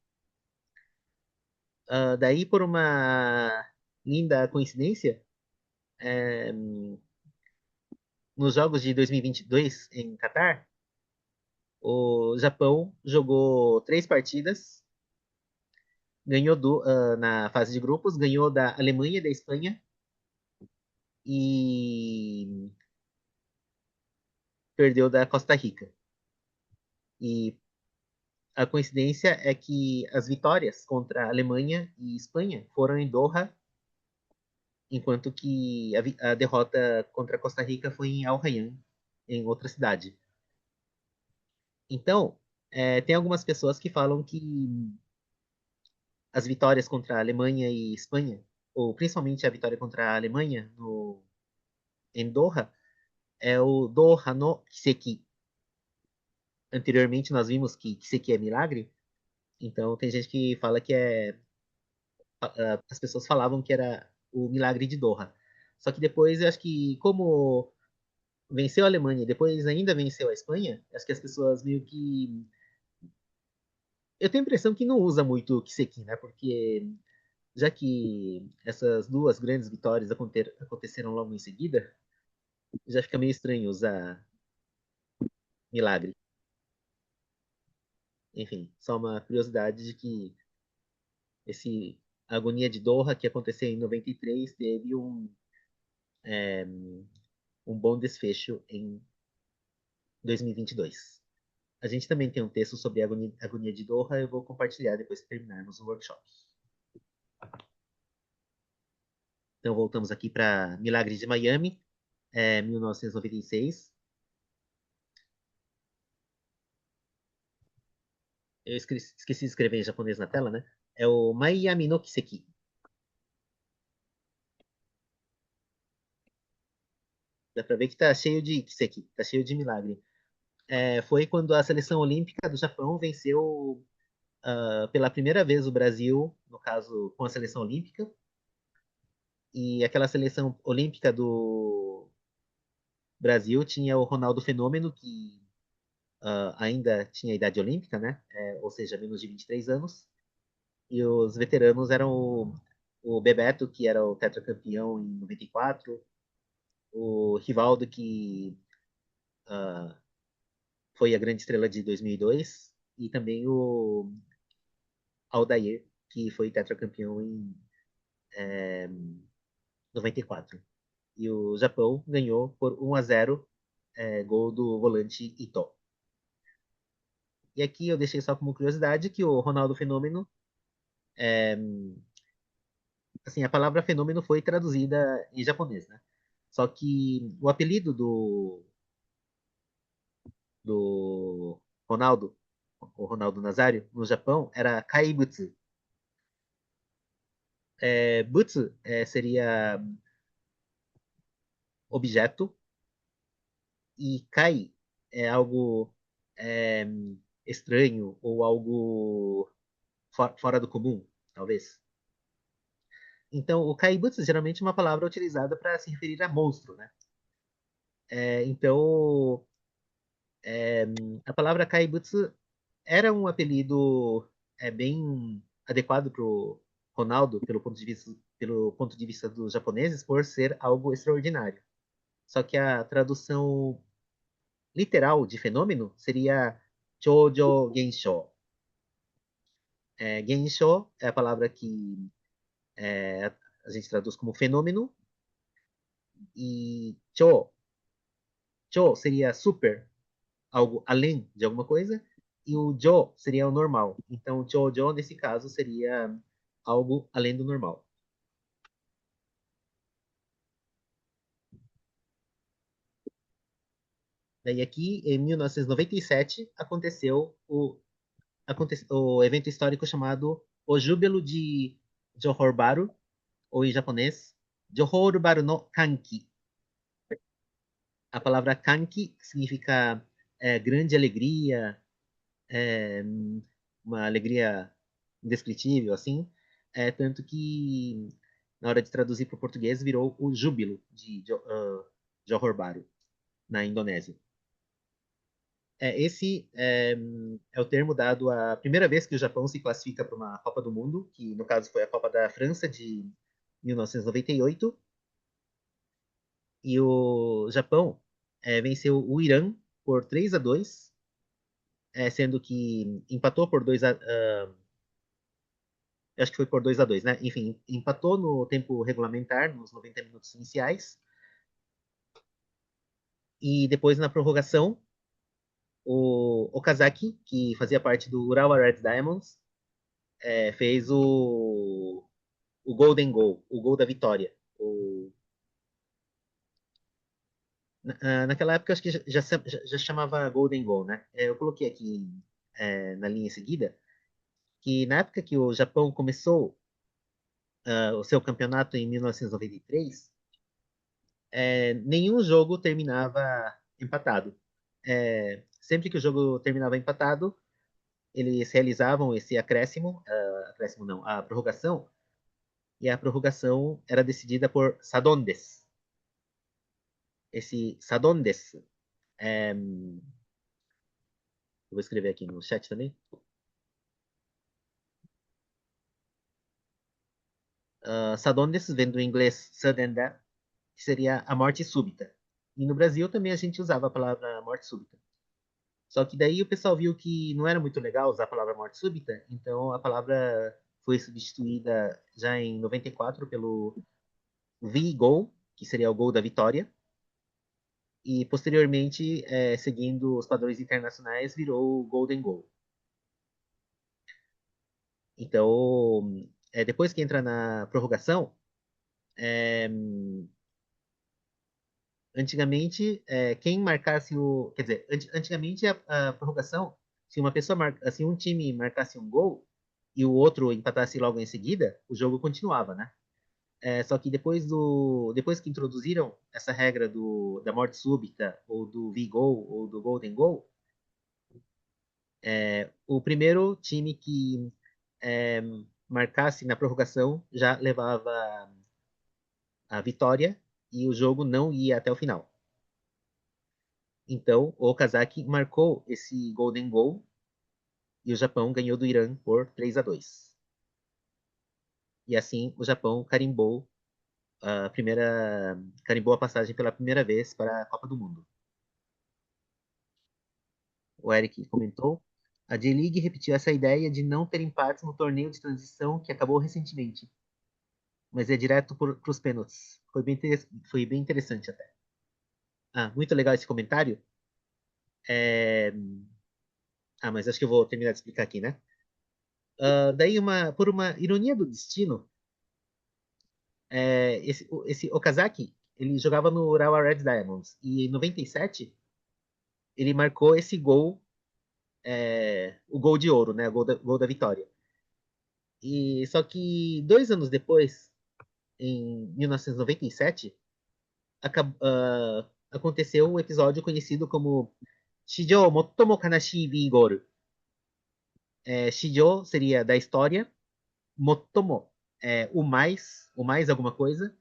Daí, por uma linda coincidência, é, nos Jogos de 2022 em Catar, o Japão jogou 3 partidas, ganhou na fase de grupos, ganhou da Alemanha e da Espanha e perdeu da Costa Rica. E a coincidência é que as vitórias contra a Alemanha e Espanha foram em Doha, enquanto que a derrota contra a Costa Rica foi em Al Rayyan, em outra cidade. Então, tem algumas pessoas que falam que as vitórias contra a Alemanha e Espanha, ou principalmente a vitória contra a Alemanha em Doha, é o Doha no Kiseki. Anteriormente nós vimos que Kiseki é milagre, então tem gente que fala que as pessoas falavam que era o milagre de Doha. Só que depois eu acho que como venceu a Alemanha e depois ainda venceu a Espanha, acho que as pessoas meio que eu tenho a impressão que não usa muito o Kiseki, né? Porque já que essas duas grandes vitórias aconteceram logo em seguida, já fica meio estranho usar milagre. Enfim, só uma curiosidade de que esse Agonia de Doha, que aconteceu em 93, teve um bom desfecho em 2022. A gente também tem um texto sobre a agonia de Doha, eu vou compartilhar depois que terminarmos o workshop. Então voltamos aqui para Milagre de Miami, 1996. Eu esqueci de escrever em japonês na tela, né? É o Miami no Kiseki. Dá pra ver que tá cheio de Kiseki, tá cheio de milagre. Foi quando a seleção olímpica do Japão venceu pela primeira vez o Brasil, no caso, com a seleção olímpica. E aquela seleção olímpica do Brasil tinha o Ronaldo Fenômeno, que ainda tinha idade olímpica, né? Ou seja, menos de 23 anos. E os veteranos eram o Bebeto, que era o tetracampeão em 94, o Rivaldo, que uh, foi a grande estrela de 2002, e também o Aldair, que foi tetracampeão em 94. E o Japão ganhou por 1-0, gol do volante Ito. E aqui eu deixei só como curiosidade que o Ronaldo Fenômeno, assim, a palavra fenômeno foi traduzida em japonês, né? Só que o apelido do Ronaldo, o Ronaldo Nazário, no Japão, era Kaibutsu. Butsu seria objeto e Kai é algo é, estranho ou algo fora do comum, talvez. Então, o Kaibutsu geralmente é uma palavra utilizada para se referir a monstro, né? Então, a palavra Kaibutsu era um apelido bem adequado para o Ronaldo, pelo ponto de vista dos japoneses, por ser algo extraordinário. Só que a tradução literal de fenômeno seria Choujo Gensho. Gensho é a palavra que a gente traduz como fenômeno, e Chou seria super, algo além de alguma coisa, e o Jo seria o normal. Então, Choujo, nesse caso, seria algo além do normal. Daí aqui, em 1997, o evento histórico chamado o Júbilo de Johor Bahru, ou em japonês, Johor Bahru no Kanki. A palavra Kanki significa grande alegria, é, uma alegria indescritível, assim. Tanto que, na hora de traduzir para o português, virou o júbilo de Johor Bahru, na Indonésia. Esse é o termo dado à primeira vez que o Japão se classifica para uma Copa do Mundo, que no caso foi a Copa da França de 1998, e o Japão venceu o Irã por 3-2, sendo que empatou por 2-2, acho que foi por 2-2, né? Enfim, empatou no tempo regulamentar, nos 90 minutos iniciais, e depois na prorrogação, o Okazaki, que fazia parte do Urawa Red Diamonds, fez o Golden Goal, o gol da vitória. Naquela época, acho que já chamava Golden Goal, né? Eu coloquei aqui na linha seguida que na época que o Japão começou o seu campeonato em 1993, nenhum jogo terminava empatado. Sempre que o jogo terminava empatado, eles realizavam esse acréscimo não, a prorrogação, e a prorrogação era decidida por Sadondes. Esse Sadondes, eu vou escrever aqui no chat também. Sadondes vem do inglês sudden death, que seria a morte súbita. E no Brasil também a gente usava a palavra morte súbita. Só que daí o pessoal viu que não era muito legal usar a palavra morte súbita, então a palavra foi substituída já em 94 pelo V-Goal, que seria o gol da vitória, e posteriormente, seguindo os padrões internacionais, virou o Golden Goal. Então, depois que entra na prorrogação, é, antigamente, quem marcasse o. Quer dizer, antigamente a prorrogação, se uma pessoa se um time marcasse um gol e o outro empatasse logo em seguida, o jogo continuava, né? Só que depois que introduziram essa regra da morte súbita, ou do V-Goal, ou do Golden Goal, o primeiro time que é, marcasse na prorrogação já levava a vitória e o jogo não ia até o final. Então, o Okazaki marcou esse Golden Goal e o Japão ganhou do Irã por 3-2. E assim, o Japão carimbou a passagem pela primeira vez para a Copa do Mundo. O Eric comentou: a J-League repetiu essa ideia de não ter empates no torneio de transição que acabou recentemente, mas é direto para os pênaltis. Foi bem interessante até. Muito legal esse comentário. É... mas acho que eu vou terminar de explicar aqui, né? Daí, por uma ironia do destino, esse Okazaki, ele jogava no Urawa Red Diamonds, e em 97 ele marcou esse gol, o gol de ouro, né? O gol da vitória. E só que 2 anos depois, em 1997, aconteceu um episódio conhecido como Shijou Mottomo Kanashii Vigor. Shijou seria da história, Mottomo o mais alguma coisa,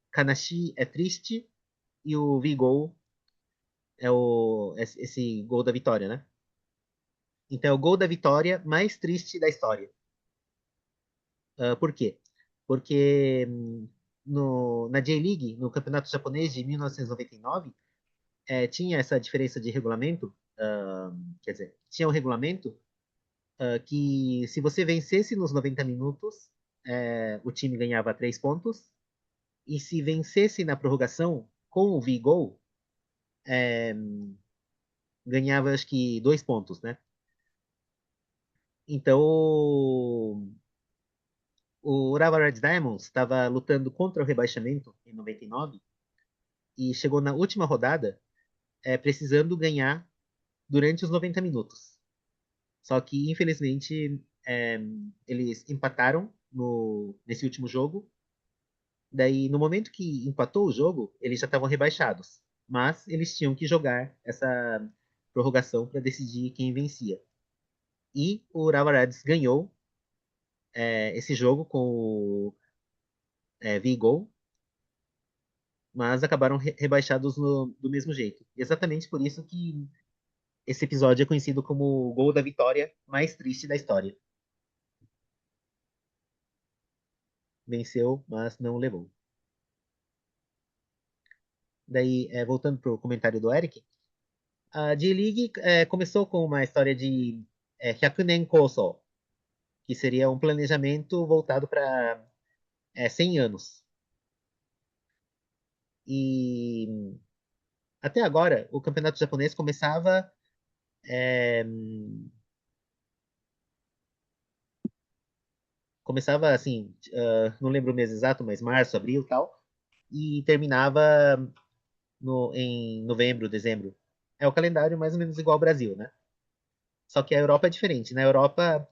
Kanashi é triste, e o Vigor esse gol da vitória, né? Então é o gol da vitória mais triste da história. Por quê? Porque na J-League, no Campeonato Japonês de 1999, tinha essa diferença de regulamento, quer dizer, tinha um regulamento que se você vencesse nos 90 minutos, o time ganhava 3 pontos, e se vencesse na prorrogação com o V-Goal, ganhava acho que 2 pontos, né? Então, o Urawa Red Diamonds estava lutando contra o rebaixamento em 99 e chegou na última rodada precisando ganhar durante os 90 minutos. Só que, infelizmente, eles empataram nesse último jogo. Daí, no momento que empatou o jogo, eles já estavam rebaixados. Mas eles tinham que jogar essa prorrogação para decidir quem vencia. E o Urawa Reds ganhou esse jogo com o V-Goal. mas acabaram rebaixados do mesmo jeito. E exatamente por isso que esse episódio é conhecido como o gol da vitória mais triste da história. Venceu, mas não levou. Daí, voltando para o comentário do Eric, a J-League começou com uma história de Hyakunen Koso, que seria um planejamento voltado para 100 anos. E até agora, o campeonato japonês começava assim, não lembro o mês exato, mas março, abril, tal, e terminava em novembro, dezembro. É o calendário mais ou menos igual ao Brasil, né? Só que a Europa é diferente. Na Europa,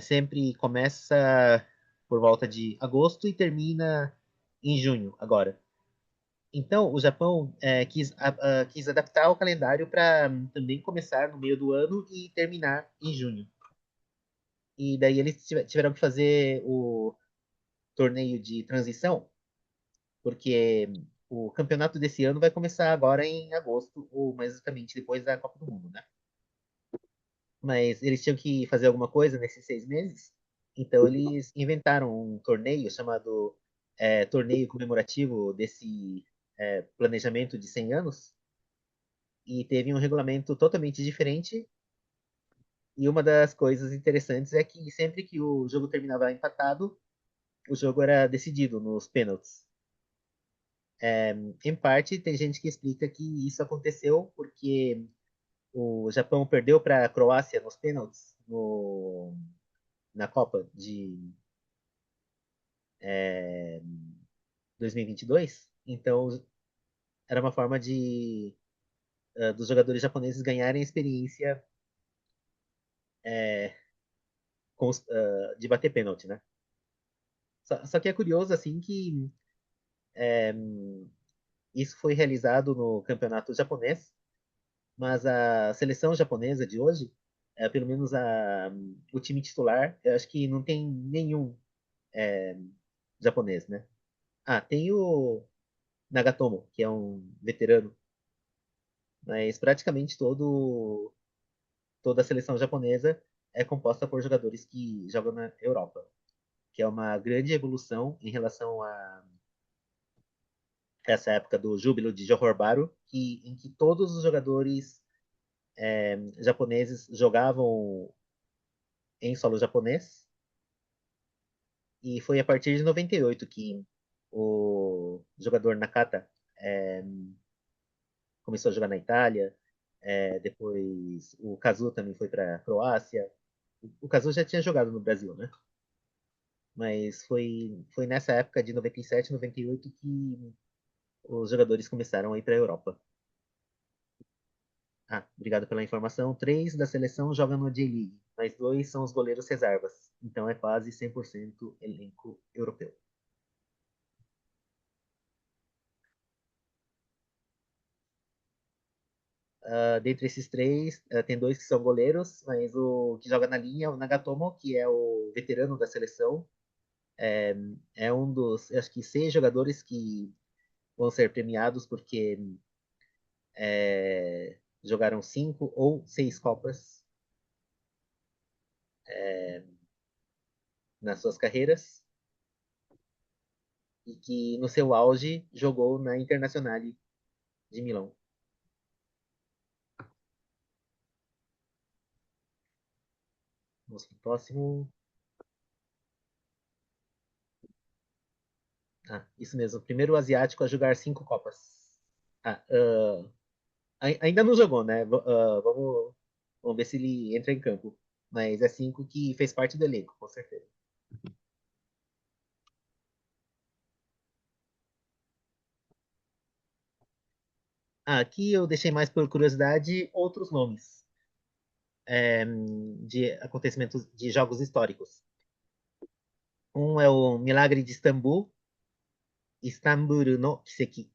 sempre começa por volta de agosto e termina em junho, agora. Então, o Japão quis adaptar o calendário para também começar no meio do ano e terminar em junho. E daí eles tiveram que fazer o torneio de transição, porque o campeonato desse ano vai começar agora em agosto, ou mais exatamente depois da Copa do Mundo, né? Mas eles tinham que fazer alguma coisa nesses 6 meses, então eles inventaram um torneio chamado Torneio Comemorativo desse planejamento de 100 anos, e teve um regulamento totalmente diferente. E uma das coisas interessantes é que sempre que o jogo terminava empatado, o jogo era decidido nos pênaltis. Em parte, tem gente que explica que isso aconteceu porque o Japão perdeu para a Croácia nos pênaltis na Copa de 2022. Então, era uma forma dos jogadores japoneses ganharem experiência de bater pênalti, né? Só que é curioso, assim, que isso foi realizado no campeonato japonês, mas a seleção japonesa de hoje, pelo menos o time titular, eu acho que não tem nenhum japonês, né? Ah, tem o Nagatomo, que é um veterano, mas praticamente toda a seleção japonesa é composta por jogadores que jogam na Europa, que é uma grande evolução em relação a essa época do júbilo de Johor Bahru, em que todos os jogadores japoneses jogavam em solo japonês, e foi a partir de 98 que o jogador Nakata é, começou a jogar na Itália, depois o Kazu também foi para a Croácia. O Kazu já tinha jogado no Brasil, né? Mas foi nessa época de 97, 98 que os jogadores começaram a ir para a Europa. Ah, obrigado pela informação. 3 da seleção jogam no J-League, mas 2 são os goleiros reservas. Então é quase 100% elenco europeu. Dentre esses 3, tem 2 que são goleiros, mas o que joga na linha é o Nagatomo, que é o veterano da seleção. É um dos, acho que, 6 jogadores que vão ser premiados porque jogaram 5 ou 6 Copas nas suas carreiras e que no seu auge jogou na Internazionale de Milão. Vamos para o próximo. Ah, isso mesmo. Primeiro asiático a jogar 5 Copas. Ah, ainda não jogou, né? Vamos ver se ele entra em campo. Mas é 5 que fez parte do elenco, com certeza. Aqui eu deixei mais por curiosidade outros nomes de acontecimentos de jogos históricos. Um é o Milagre de Istambul, Istambul no Kiseki.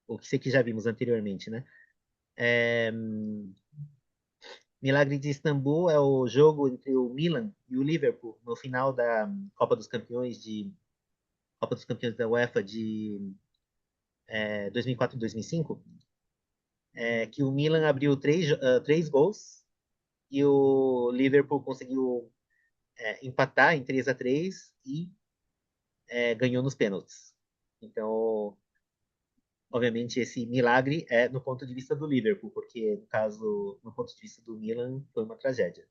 O Kiseki já vimos anteriormente, né? É, Milagre de Istambul é o jogo entre o Milan e o Liverpool no final da Copa dos Campeões da UEFA de 2004 e 2005, que o Milan abriu três gols e o Liverpool conseguiu empatar em 3-3 e ganhou nos pênaltis. Então, obviamente, esse milagre é no ponto de vista do Liverpool, porque, no caso, no ponto de vista do Milan, foi uma tragédia.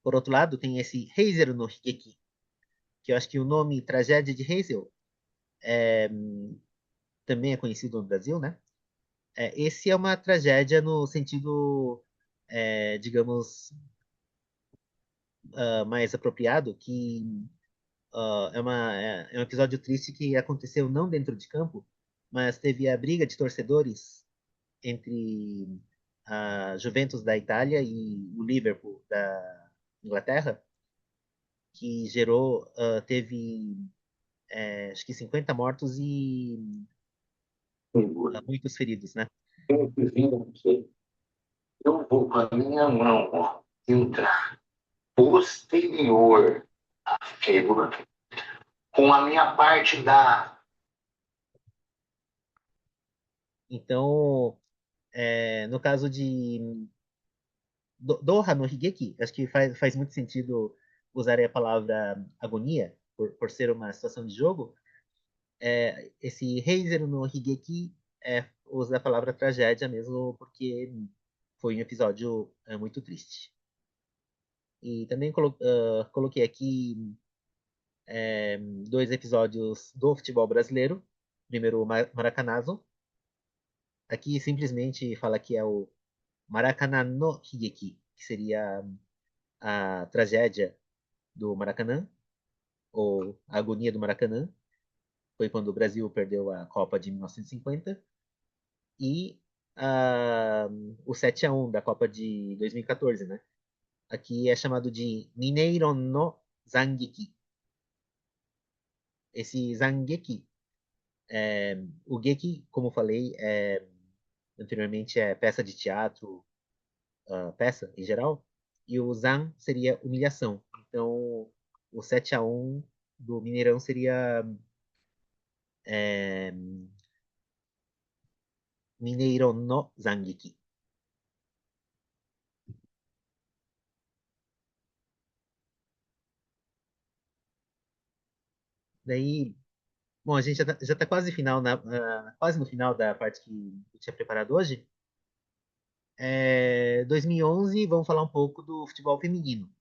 Por outro lado, tem esse Heiser no Higeki, que eu acho que o nome Tragédia de Heysel também é conhecido no Brasil, né? Esse é uma tragédia no sentido, digamos, mais apropriado, que é um episódio triste que aconteceu não dentro de campo, mas teve a briga de torcedores entre a Juventus da Itália e o Liverpool da Inglaterra, que teve acho que 50 mortos e muitos feridos, né? Eu vou com a minha mão, ó, entrar posterior à fíbula, com a minha parte da. Então, no caso de Doha no Higeki, acho que faz muito sentido usar a palavra agonia, por ser uma situação de jogo. Esse Heiser no Higeki usa a palavra tragédia mesmo, porque foi um episódio muito triste. E também coloquei aqui dois episódios do futebol brasileiro. Primeiro, o Maracanazo. Aqui simplesmente fala que é o Maracanã no Higeki, que seria a tragédia do Maracanã, ou a agonia do Maracanã. Foi quando o Brasil perdeu a Copa de 1950. E o 7-1 da Copa de 2014, né? Aqui é chamado de Mineiron no Zangeki. Esse Zangeki, o Geki, como falei, anteriormente é peça de teatro, peça em geral, e o Zan seria humilhação. Então, o 7-1 do Mineirão seria é, Mineiron no Zangeki. Daí, bom, a gente já tá quase no final da parte que eu tinha preparado hoje. 2011, vamos falar um pouco do futebol feminino,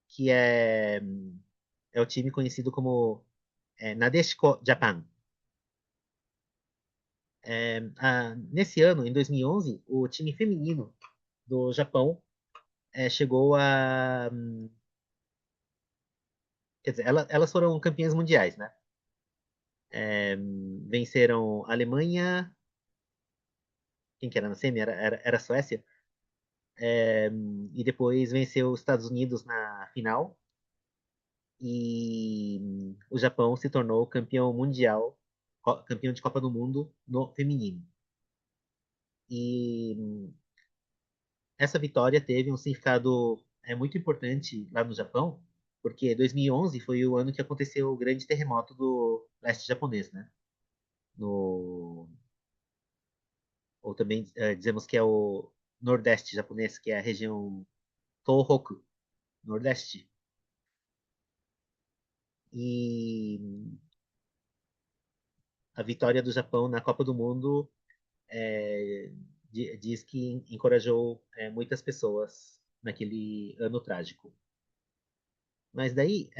que é o time conhecido como Nadeshiko Japan. Nesse ano, em 2011, o time feminino do Japão chegou a. Quer dizer, elas foram campeãs mundiais, né? Venceram a Alemanha. Quem que era na semi? Era a Suécia. E depois venceu os Estados Unidos na final. E o Japão se tornou campeão mundial, campeão de Copa do Mundo no feminino. E essa vitória teve um significado muito importante lá no Japão, porque 2011 foi o ano que aconteceu o grande terremoto do leste japonês, né? No, ou também dizemos que é o nordeste japonês, que é a região Tohoku, nordeste. E a vitória do Japão na Copa do Mundo é, diz que encorajou muitas pessoas naquele ano trágico. Mas daí,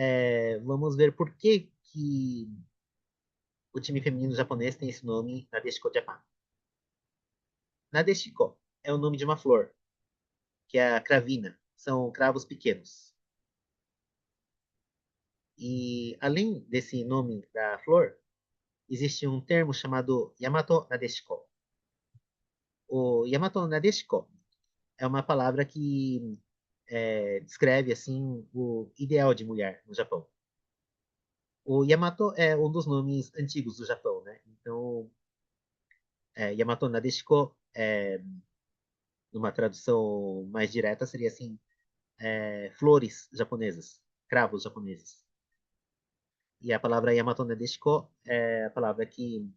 vamos ver por que o time feminino japonês tem esse nome, Nadeshiko Japan. Nadeshiko é o nome de uma flor, que é a cravina. São cravos pequenos. E além desse nome da flor, existe um termo chamado Yamato Nadeshiko. O Yamato Nadeshiko é uma palavra que descreve assim o ideal de mulher no Japão. O Yamato é um dos nomes antigos do Japão, né? Então, Yamato Nadeshiko, numa tradução mais direta, seria assim: flores japonesas, cravos japoneses. E a palavra Yamato Nadeshiko é a palavra que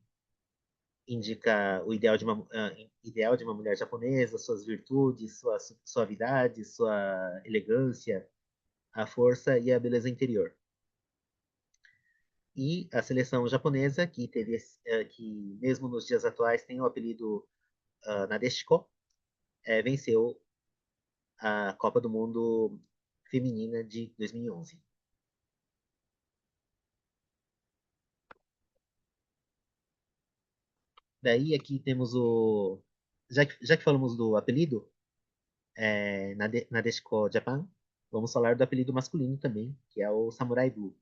indica o ideal de uma mulher japonesa, suas virtudes, sua suavidade, sua elegância, a força e a beleza interior. E a seleção japonesa, que teve que mesmo nos dias atuais tem o apelido Nadeshiko, venceu a Copa do Mundo Feminina de 2011. Daí aqui temos o. Já que falamos do apelido, Nadeshiko Japan, vamos falar do apelido masculino também, que é o Samurai Blue.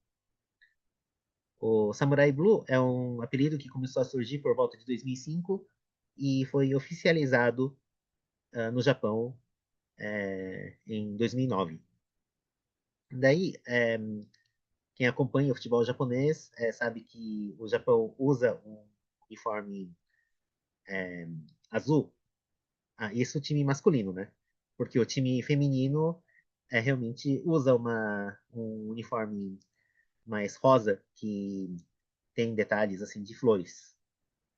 O Samurai Blue é um apelido que começou a surgir por volta de 2005 e foi oficializado no Japão em 2009. Daí, quem acompanha o futebol japonês sabe que o Japão usa um uniforme azul. Isso o time masculino, né? Porque o time feminino realmente usa um uniforme mais rosa, que tem detalhes assim de flores.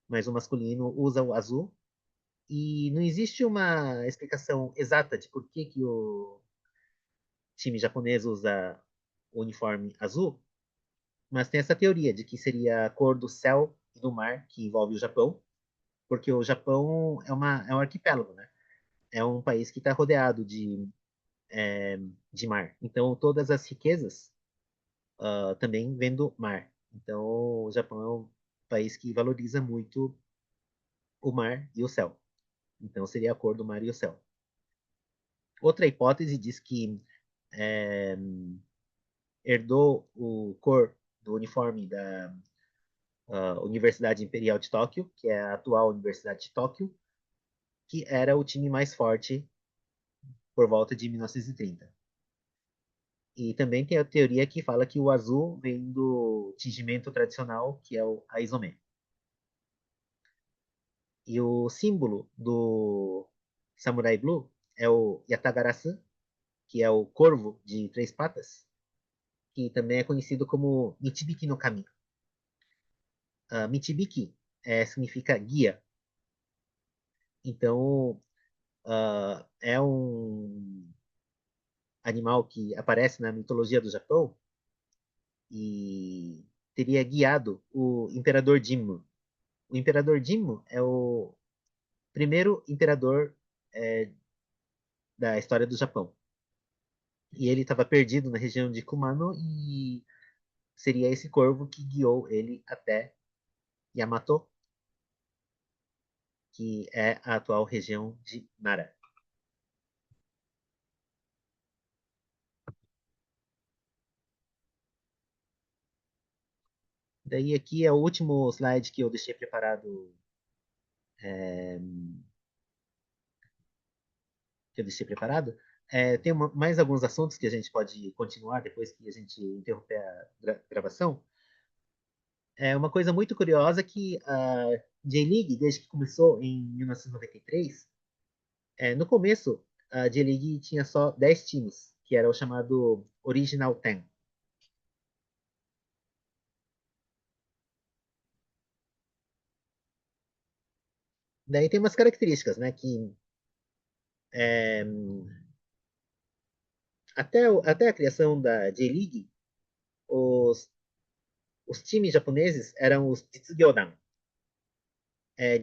Mas o masculino usa o azul. E não existe uma explicação exata de por que o time japonês usa o uniforme azul, mas tem essa teoria de que seria a cor do céu e do mar que envolve o Japão, porque o Japão é um arquipélago, né? É um país que está rodeado de mar. Então, todas as riquezas também vêm do mar. Então, o Japão é um país que valoriza muito o mar e o céu. Então, seria a cor do mar e o céu. Outra hipótese diz que é, herdou o cor do uniforme da Universidade Imperial de Tóquio, que é a atual Universidade de Tóquio, que era o time mais forte por volta de 1930. E também tem a teoria que fala que o azul vem do tingimento tradicional, que é o Aizome. E o símbolo do Samurai Blue é o Yatagarasu, que é o corvo de três patas, que também é conhecido como Michibiki no Kami. Michibiki significa guia. Então, é um animal que aparece na mitologia do Japão e teria guiado o Imperador Jimmu. O Imperador Jimmu é o primeiro imperador é, da história do Japão. E ele estava perdido na região de Kumano e seria esse corvo que guiou ele até Yamato, que é a atual região de Nara. Daí aqui é o último slide que eu deixei preparado, é, que eu deixei preparado. Tem mais alguns assuntos que a gente pode continuar depois que a gente interromper a gravação. É uma coisa muito curiosa que a J-League, desde que começou em 1993, no começo a J-League tinha só 10 times, que era o chamado Original Ten. Daí tem umas características, né, que é, até a criação da J-League, os, os times japoneses eram os Jitsugyodan.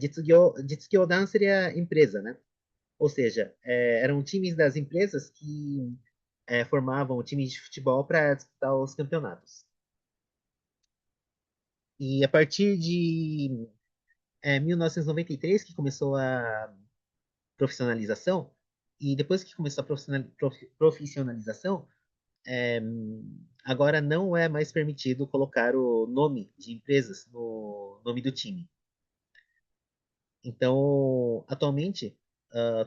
Jitsugyodan seria empresa, né? Ou seja, eram times das empresas que formavam times de futebol para disputar os campeonatos. E a partir de 1993 que começou a profissionalização, e depois que começou a profissionalização, é, agora não é mais permitido colocar o nome de empresas no nome do time. Então, atualmente,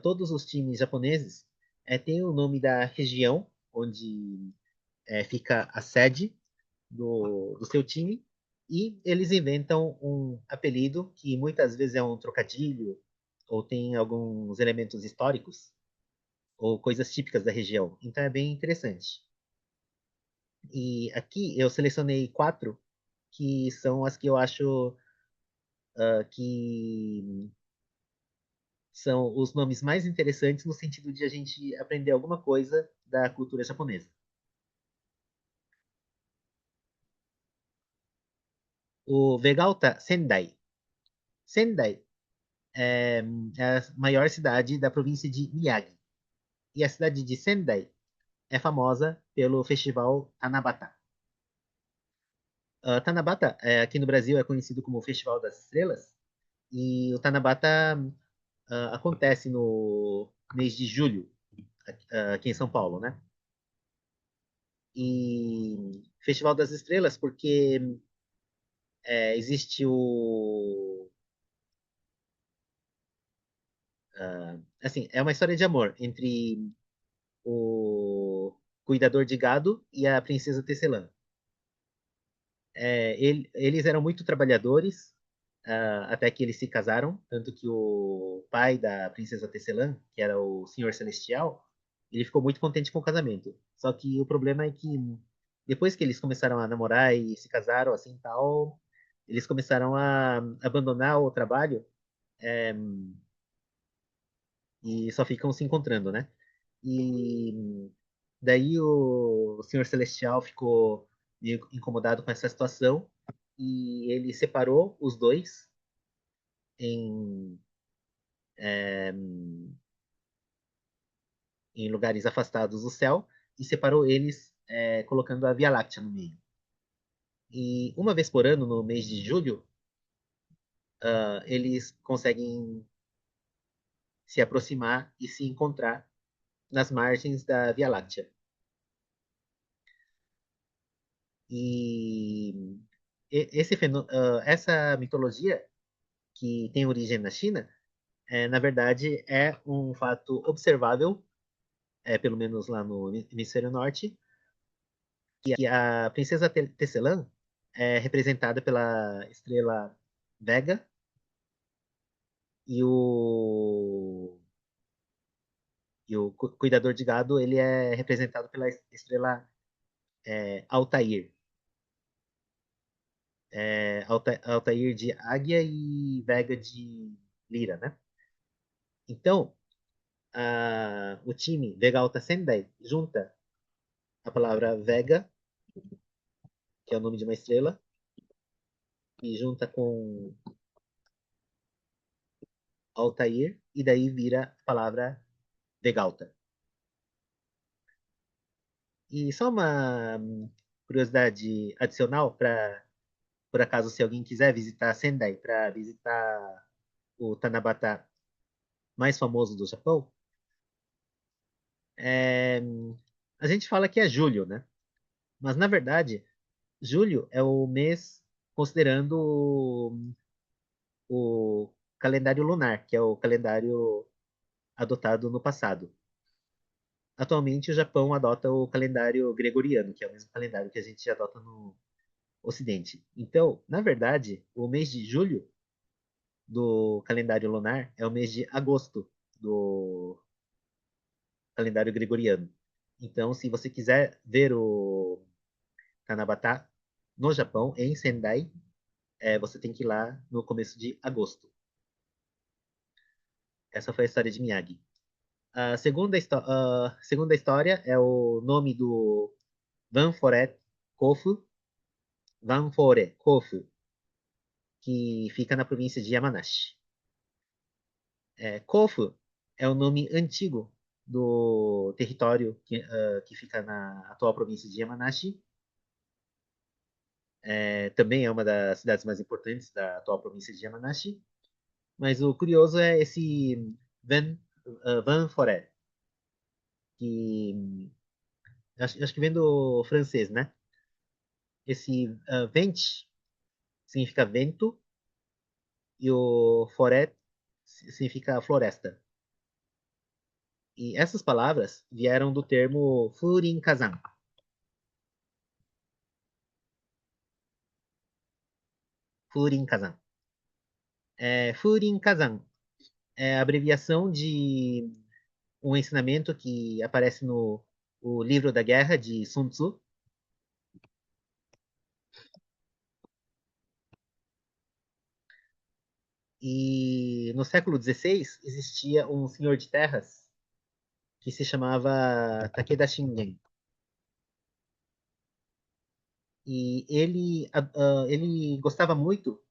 todos os times japoneses têm o nome da região onde fica a sede do seu time e eles inventam um apelido que muitas vezes é um trocadilho ou tem alguns elementos históricos ou coisas típicas da região. Então é bem interessante. E aqui eu selecionei 4 que são as que eu acho que são os nomes mais interessantes no sentido de a gente aprender alguma coisa da cultura japonesa. O Vegalta Sendai. Sendai é a maior cidade da província de Miyagi. E a cidade de Sendai é famosa pelo festival Tanabata. Tanabata, aqui no Brasil, é conhecido como o Festival das Estrelas. E o Tanabata acontece no mês de julho, aqui em São Paulo, né? E Festival das Estrelas, porque existe assim, é uma história de amor entre o cuidador de gado e a princesa Tecelã. Eles eram muito trabalhadores, até que eles se casaram, tanto que o pai da princesa Tecelã, que era o Senhor Celestial, ele ficou muito contente com o casamento. Só que o problema é que depois que eles começaram a namorar e se casaram assim tal, eles começaram a abandonar o trabalho e só ficam se encontrando, né? E daí o Senhor Celestial ficou meio incomodado com essa situação e ele separou os dois em, em lugares afastados do céu e separou eles colocando a Via Láctea no meio. E uma vez por ano, no mês de julho, eles conseguem se aproximar e se encontrar nas margens da Via Láctea. E essa mitologia, que tem origem na China, na verdade é um fato observável, pelo menos lá no hemisfério norte, que a princesa Tecelã é representada pela estrela Vega e o cuidador de gado ele é representado pela estrela Altair. Altair de águia e Vega de lira, né? Então, o time Vega Alta Sendai junta a palavra Vega, que é o nome de uma estrela, e junta com Altair, e daí vira a palavra Vegalta. E só uma curiosidade adicional para, por acaso, se alguém quiser visitar Sendai, para visitar o Tanabata mais famoso do Japão, é, a gente fala que é julho, né? Mas, na verdade, julho é o mês considerando o calendário lunar, que é o calendário adotado no passado. Atualmente, o Japão adota o calendário gregoriano, que é o mesmo calendário que a gente adota no Ocidente. Então, na verdade, o mês de julho do calendário lunar é o mês de agosto do calendário gregoriano. Então, se você quiser ver o Tanabata no Japão, em Sendai, você tem que ir lá no começo de agosto. Essa foi a história de Miyagi. A segunda história é o nome do Vanforet Kofu, Vanfore Kofu, que fica na província de Yamanashi. Kofu é o nome antigo do território que fica na atual província de Yamanashi. Também é uma das cidades mais importantes da atual província de Yamanashi. Mas o curioso é esse Vanfore, que acho que vem do francês, né? Esse vent significa vento e o forêt significa floresta. E essas palavras vieram do termo Furin-kazan. Furin-kazan. Furin-kazan é a abreviação de um ensinamento que aparece no o livro da guerra de Sun Tzu, E no século XVI existia um senhor de terras que se chamava Takeda Shingen. E ele gostava muito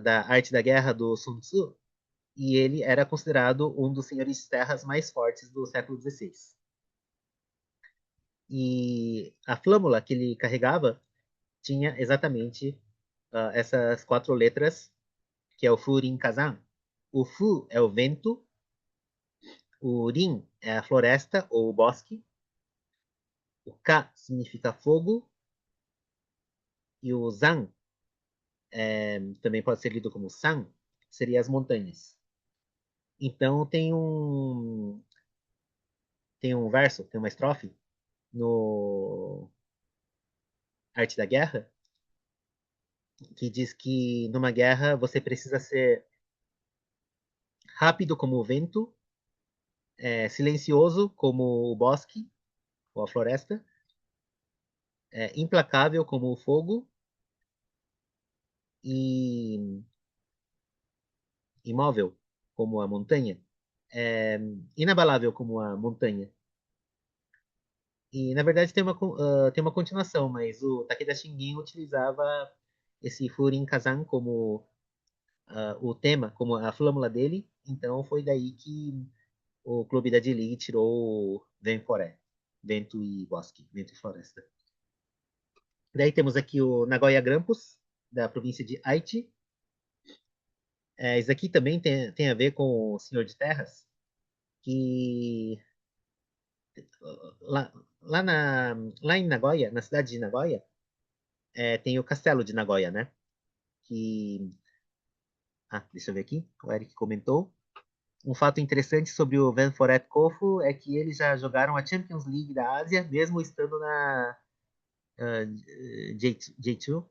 da arte da guerra do Sun Tzu, e ele era considerado um dos senhores de terras mais fortes do século XVI. E a flâmula que ele carregava tinha exatamente essas 4 letras, que é o Furin Kazan. O Fu é o vento, o Rin é a floresta ou o bosque, o Ka significa fogo, e o Zan também pode ser lido como San, seria as montanhas. Então tem um verso, tem uma estrofe no Arte da Guerra que diz que numa guerra você precisa ser rápido como o vento, silencioso como o bosque ou a floresta, implacável como o fogo e imóvel como a montanha, é, inabalável como a montanha. E na verdade tem uma continuação, mas o Takeda Shingen utilizava esse Furin Kazan como o tema, como a flâmula dele. Então foi daí que o clube da D-League tirou o Venforé, vento e bosque, vento e floresta. Daí temos aqui o Nagoya Grampus, da província de Aichi. Isso aqui também tem a ver com o Senhor de Terras, que lá, lá em Nagoya, na cidade de Nagoya, tem o castelo de Nagoya, né? Que, deixa eu ver aqui, o Eric comentou. Um fato interessante sobre o Ventforet Kofu é que eles já jogaram a Champions League da Ásia, mesmo estando na J2,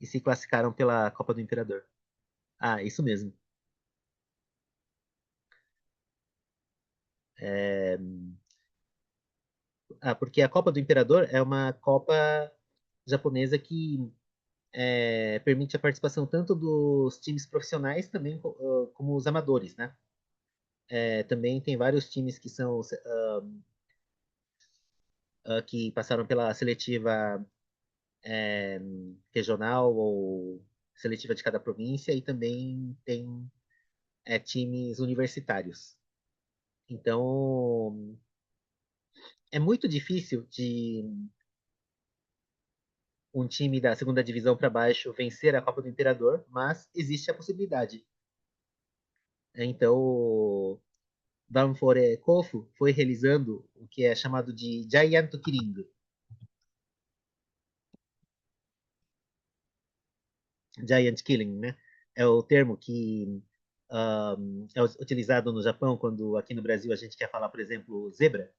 e se classificaram pela Copa do Imperador. Isso mesmo. É, porque a Copa do Imperador é uma Copa japonesa que permite a participação tanto dos times profissionais também como os amadores, né? Também tem vários times que são que passaram pela seletiva regional ou seletiva de cada província e também tem times universitários. Então é muito difícil de um time da segunda divisão para baixo vencer a Copa do Imperador, mas existe a possibilidade. Então, o Danfore Kofu foi realizando o que é chamado de Giant Killing. Giant Killing, né? É o termo que é utilizado no Japão quando aqui no Brasil a gente quer falar, por exemplo, zebra,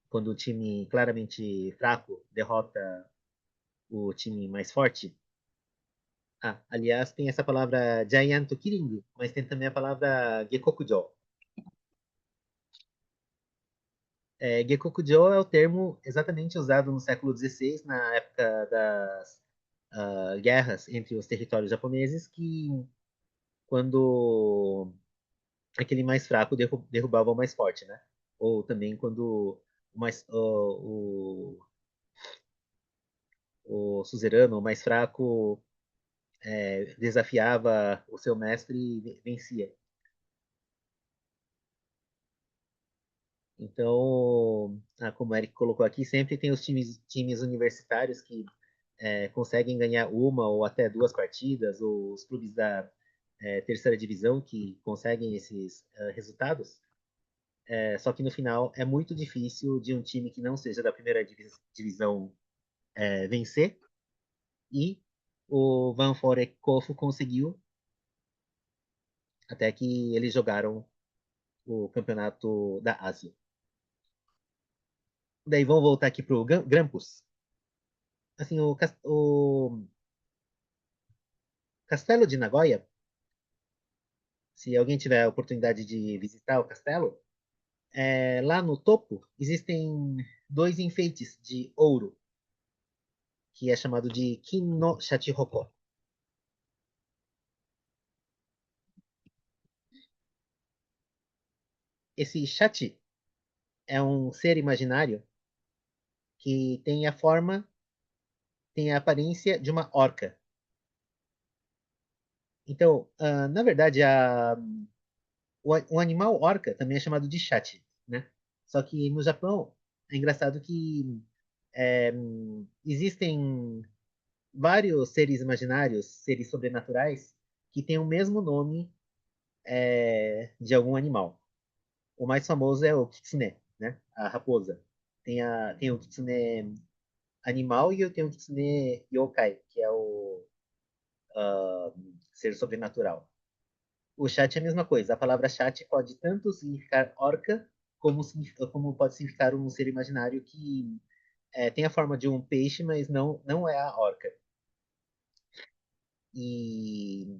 quando o time claramente fraco derrota o time mais forte. Aliás, tem essa palavra Giant Killing, mas tem também a palavra Gekokujo. Gekokujo é o termo exatamente usado no século XVI, na época das guerras entre os territórios japoneses, que quando aquele mais fraco derrubava o mais forte, né? Ou também quando o suzerano, o mais fraco, desafiava o seu mestre e vencia. Então, como o Eric colocou aqui, sempre tem os times universitários que conseguem ganhar uma ou até 2 partidas, ou os clubes da terceira divisão que conseguem esses resultados. Só que no final é muito difícil de um time que não seja da primeira divisão vencer. E o Van Kofu conseguiu, até que eles jogaram o campeonato da Ásia. Daí vamos voltar aqui para o Grampus. Assim, o Castelo de Nagoya, se alguém tiver a oportunidade de visitar o castelo, lá no topo existem 2 enfeites de ouro, que é chamado de Kin no Shachihoko. esse Shati é um ser imaginário que tem a forma, tem a aparência de uma orca. Então, na verdade, o animal orca também é chamado de Shati, né? Só que no Japão é engraçado que é, existem vários seres imaginários, seres sobrenaturais, que têm o mesmo nome de algum animal. O mais famoso é o kitsune, né? A raposa. Tem o kitsune animal e eu tenho o kitsune yokai, que é o ser sobrenatural. O chat é a mesma coisa. A palavra chat pode tanto significar orca, como pode significar um ser imaginário que tem a forma de um peixe, mas não é a orca. E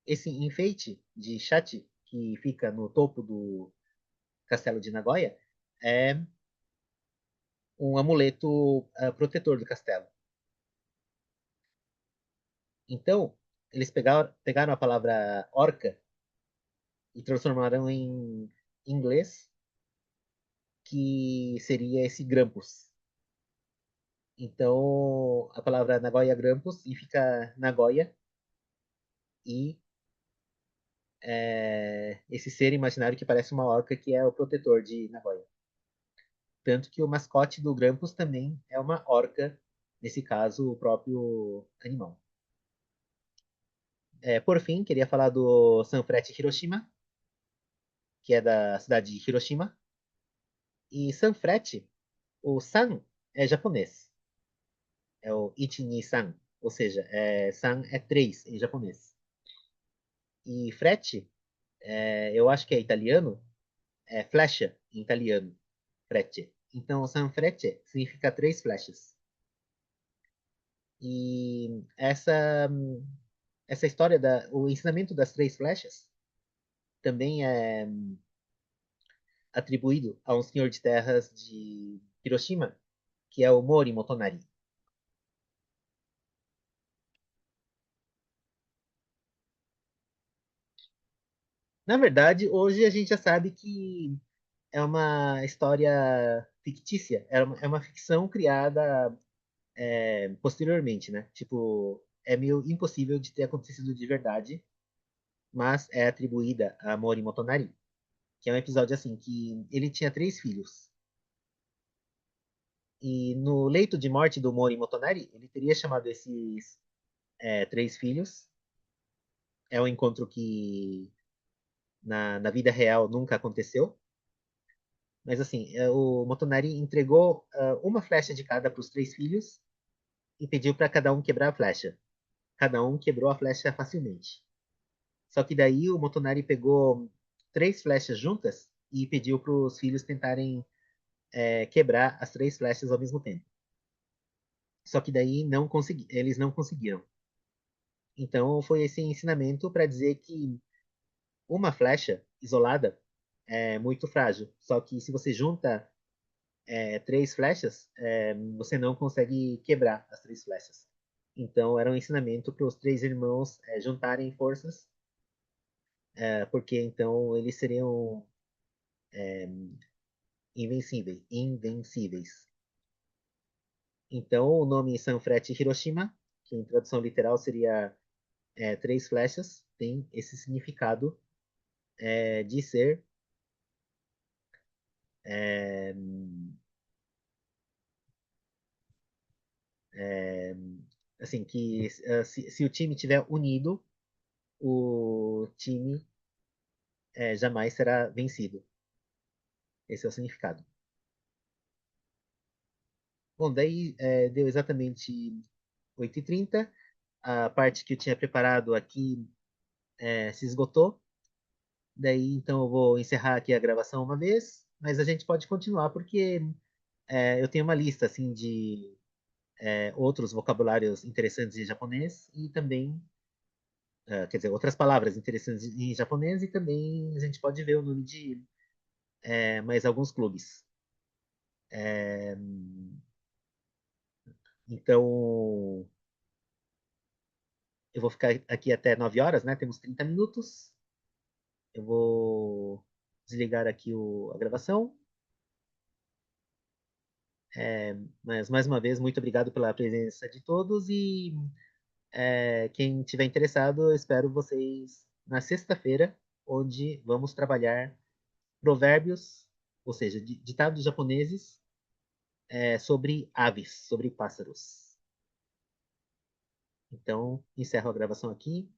esse enfeite de chat, que fica no topo do castelo de Nagoya, é um amuleto protetor do castelo. Então, eles pegaram a palavra orca e transformaram em inglês, que seria esse Grampus. Então, a palavra Nagoya Grampus significa Nagoya e esse ser imaginário que parece uma orca que é o protetor de Nagoya. Tanto que o mascote do Grampus também é uma orca, nesse caso, o próprio animal. Por fim, queria falar do Sanfrecce Hiroshima, que é da cidade de Hiroshima. E Sanfrecce, o San é japonês. É o Ichi-ni-san, ou seja, San é 3 em japonês. E frete, eu acho que é italiano, é flecha em italiano, frete. Então, Sanfrecce significa 3 flechas. E essa história, o ensinamento das 3 flechas também é atribuído a um senhor de terras de Hiroshima, que é o Mori Motonari. Na verdade, hoje a gente já sabe que é uma história fictícia, é uma ficção criada posteriormente, né? Tipo, é meio impossível de ter acontecido de verdade, mas é atribuída a Mori Motonari, que é um episódio assim, que ele tinha 3 filhos. E no leito de morte do Mori Motonari, ele teria chamado esses 3 filhos. É um encontro que na vida real nunca aconteceu. Mas assim, o Motonari entregou uma flecha de cada para os 3 filhos e pediu para cada um quebrar a flecha. Cada um quebrou a flecha facilmente. Só que daí o Motonari pegou 3 flechas juntas e pediu para os filhos tentarem quebrar as 3 flechas ao mesmo tempo. Só que daí eles não conseguiram. Então foi esse ensinamento para dizer que uma flecha isolada é muito frágil. Só que se você junta 3 flechas, você não consegue quebrar as 3 flechas. Então era um ensinamento para os 3 irmãos juntarem forças, porque então eles seriam invencíveis. Então o nome Sanfrecce Hiroshima, que em tradução literal seria 3 flechas, tem esse significado de ser é, é, assim que se o time tiver unido, o time jamais será vencido. Esse é o significado. Bom, daí deu exatamente 8h30. A parte que eu tinha preparado aqui se esgotou. Daí, então, eu vou encerrar aqui a gravação uma vez, mas a gente pode continuar porque eu tenho uma lista assim de outros vocabulários interessantes em japonês e também, quer dizer, outras palavras interessantes em japonês e também a gente pode ver o nome de mais alguns clubes. É, então, eu vou ficar aqui até 9 horas, né? Temos 30 minutos. Eu vou desligar aqui a gravação. Mas, mais uma vez, muito obrigado pela presença de todos e quem tiver interessado, eu espero vocês na sexta-feira, onde vamos trabalhar provérbios, ou seja, ditados japoneses sobre aves, sobre pássaros. Então, encerro a gravação aqui.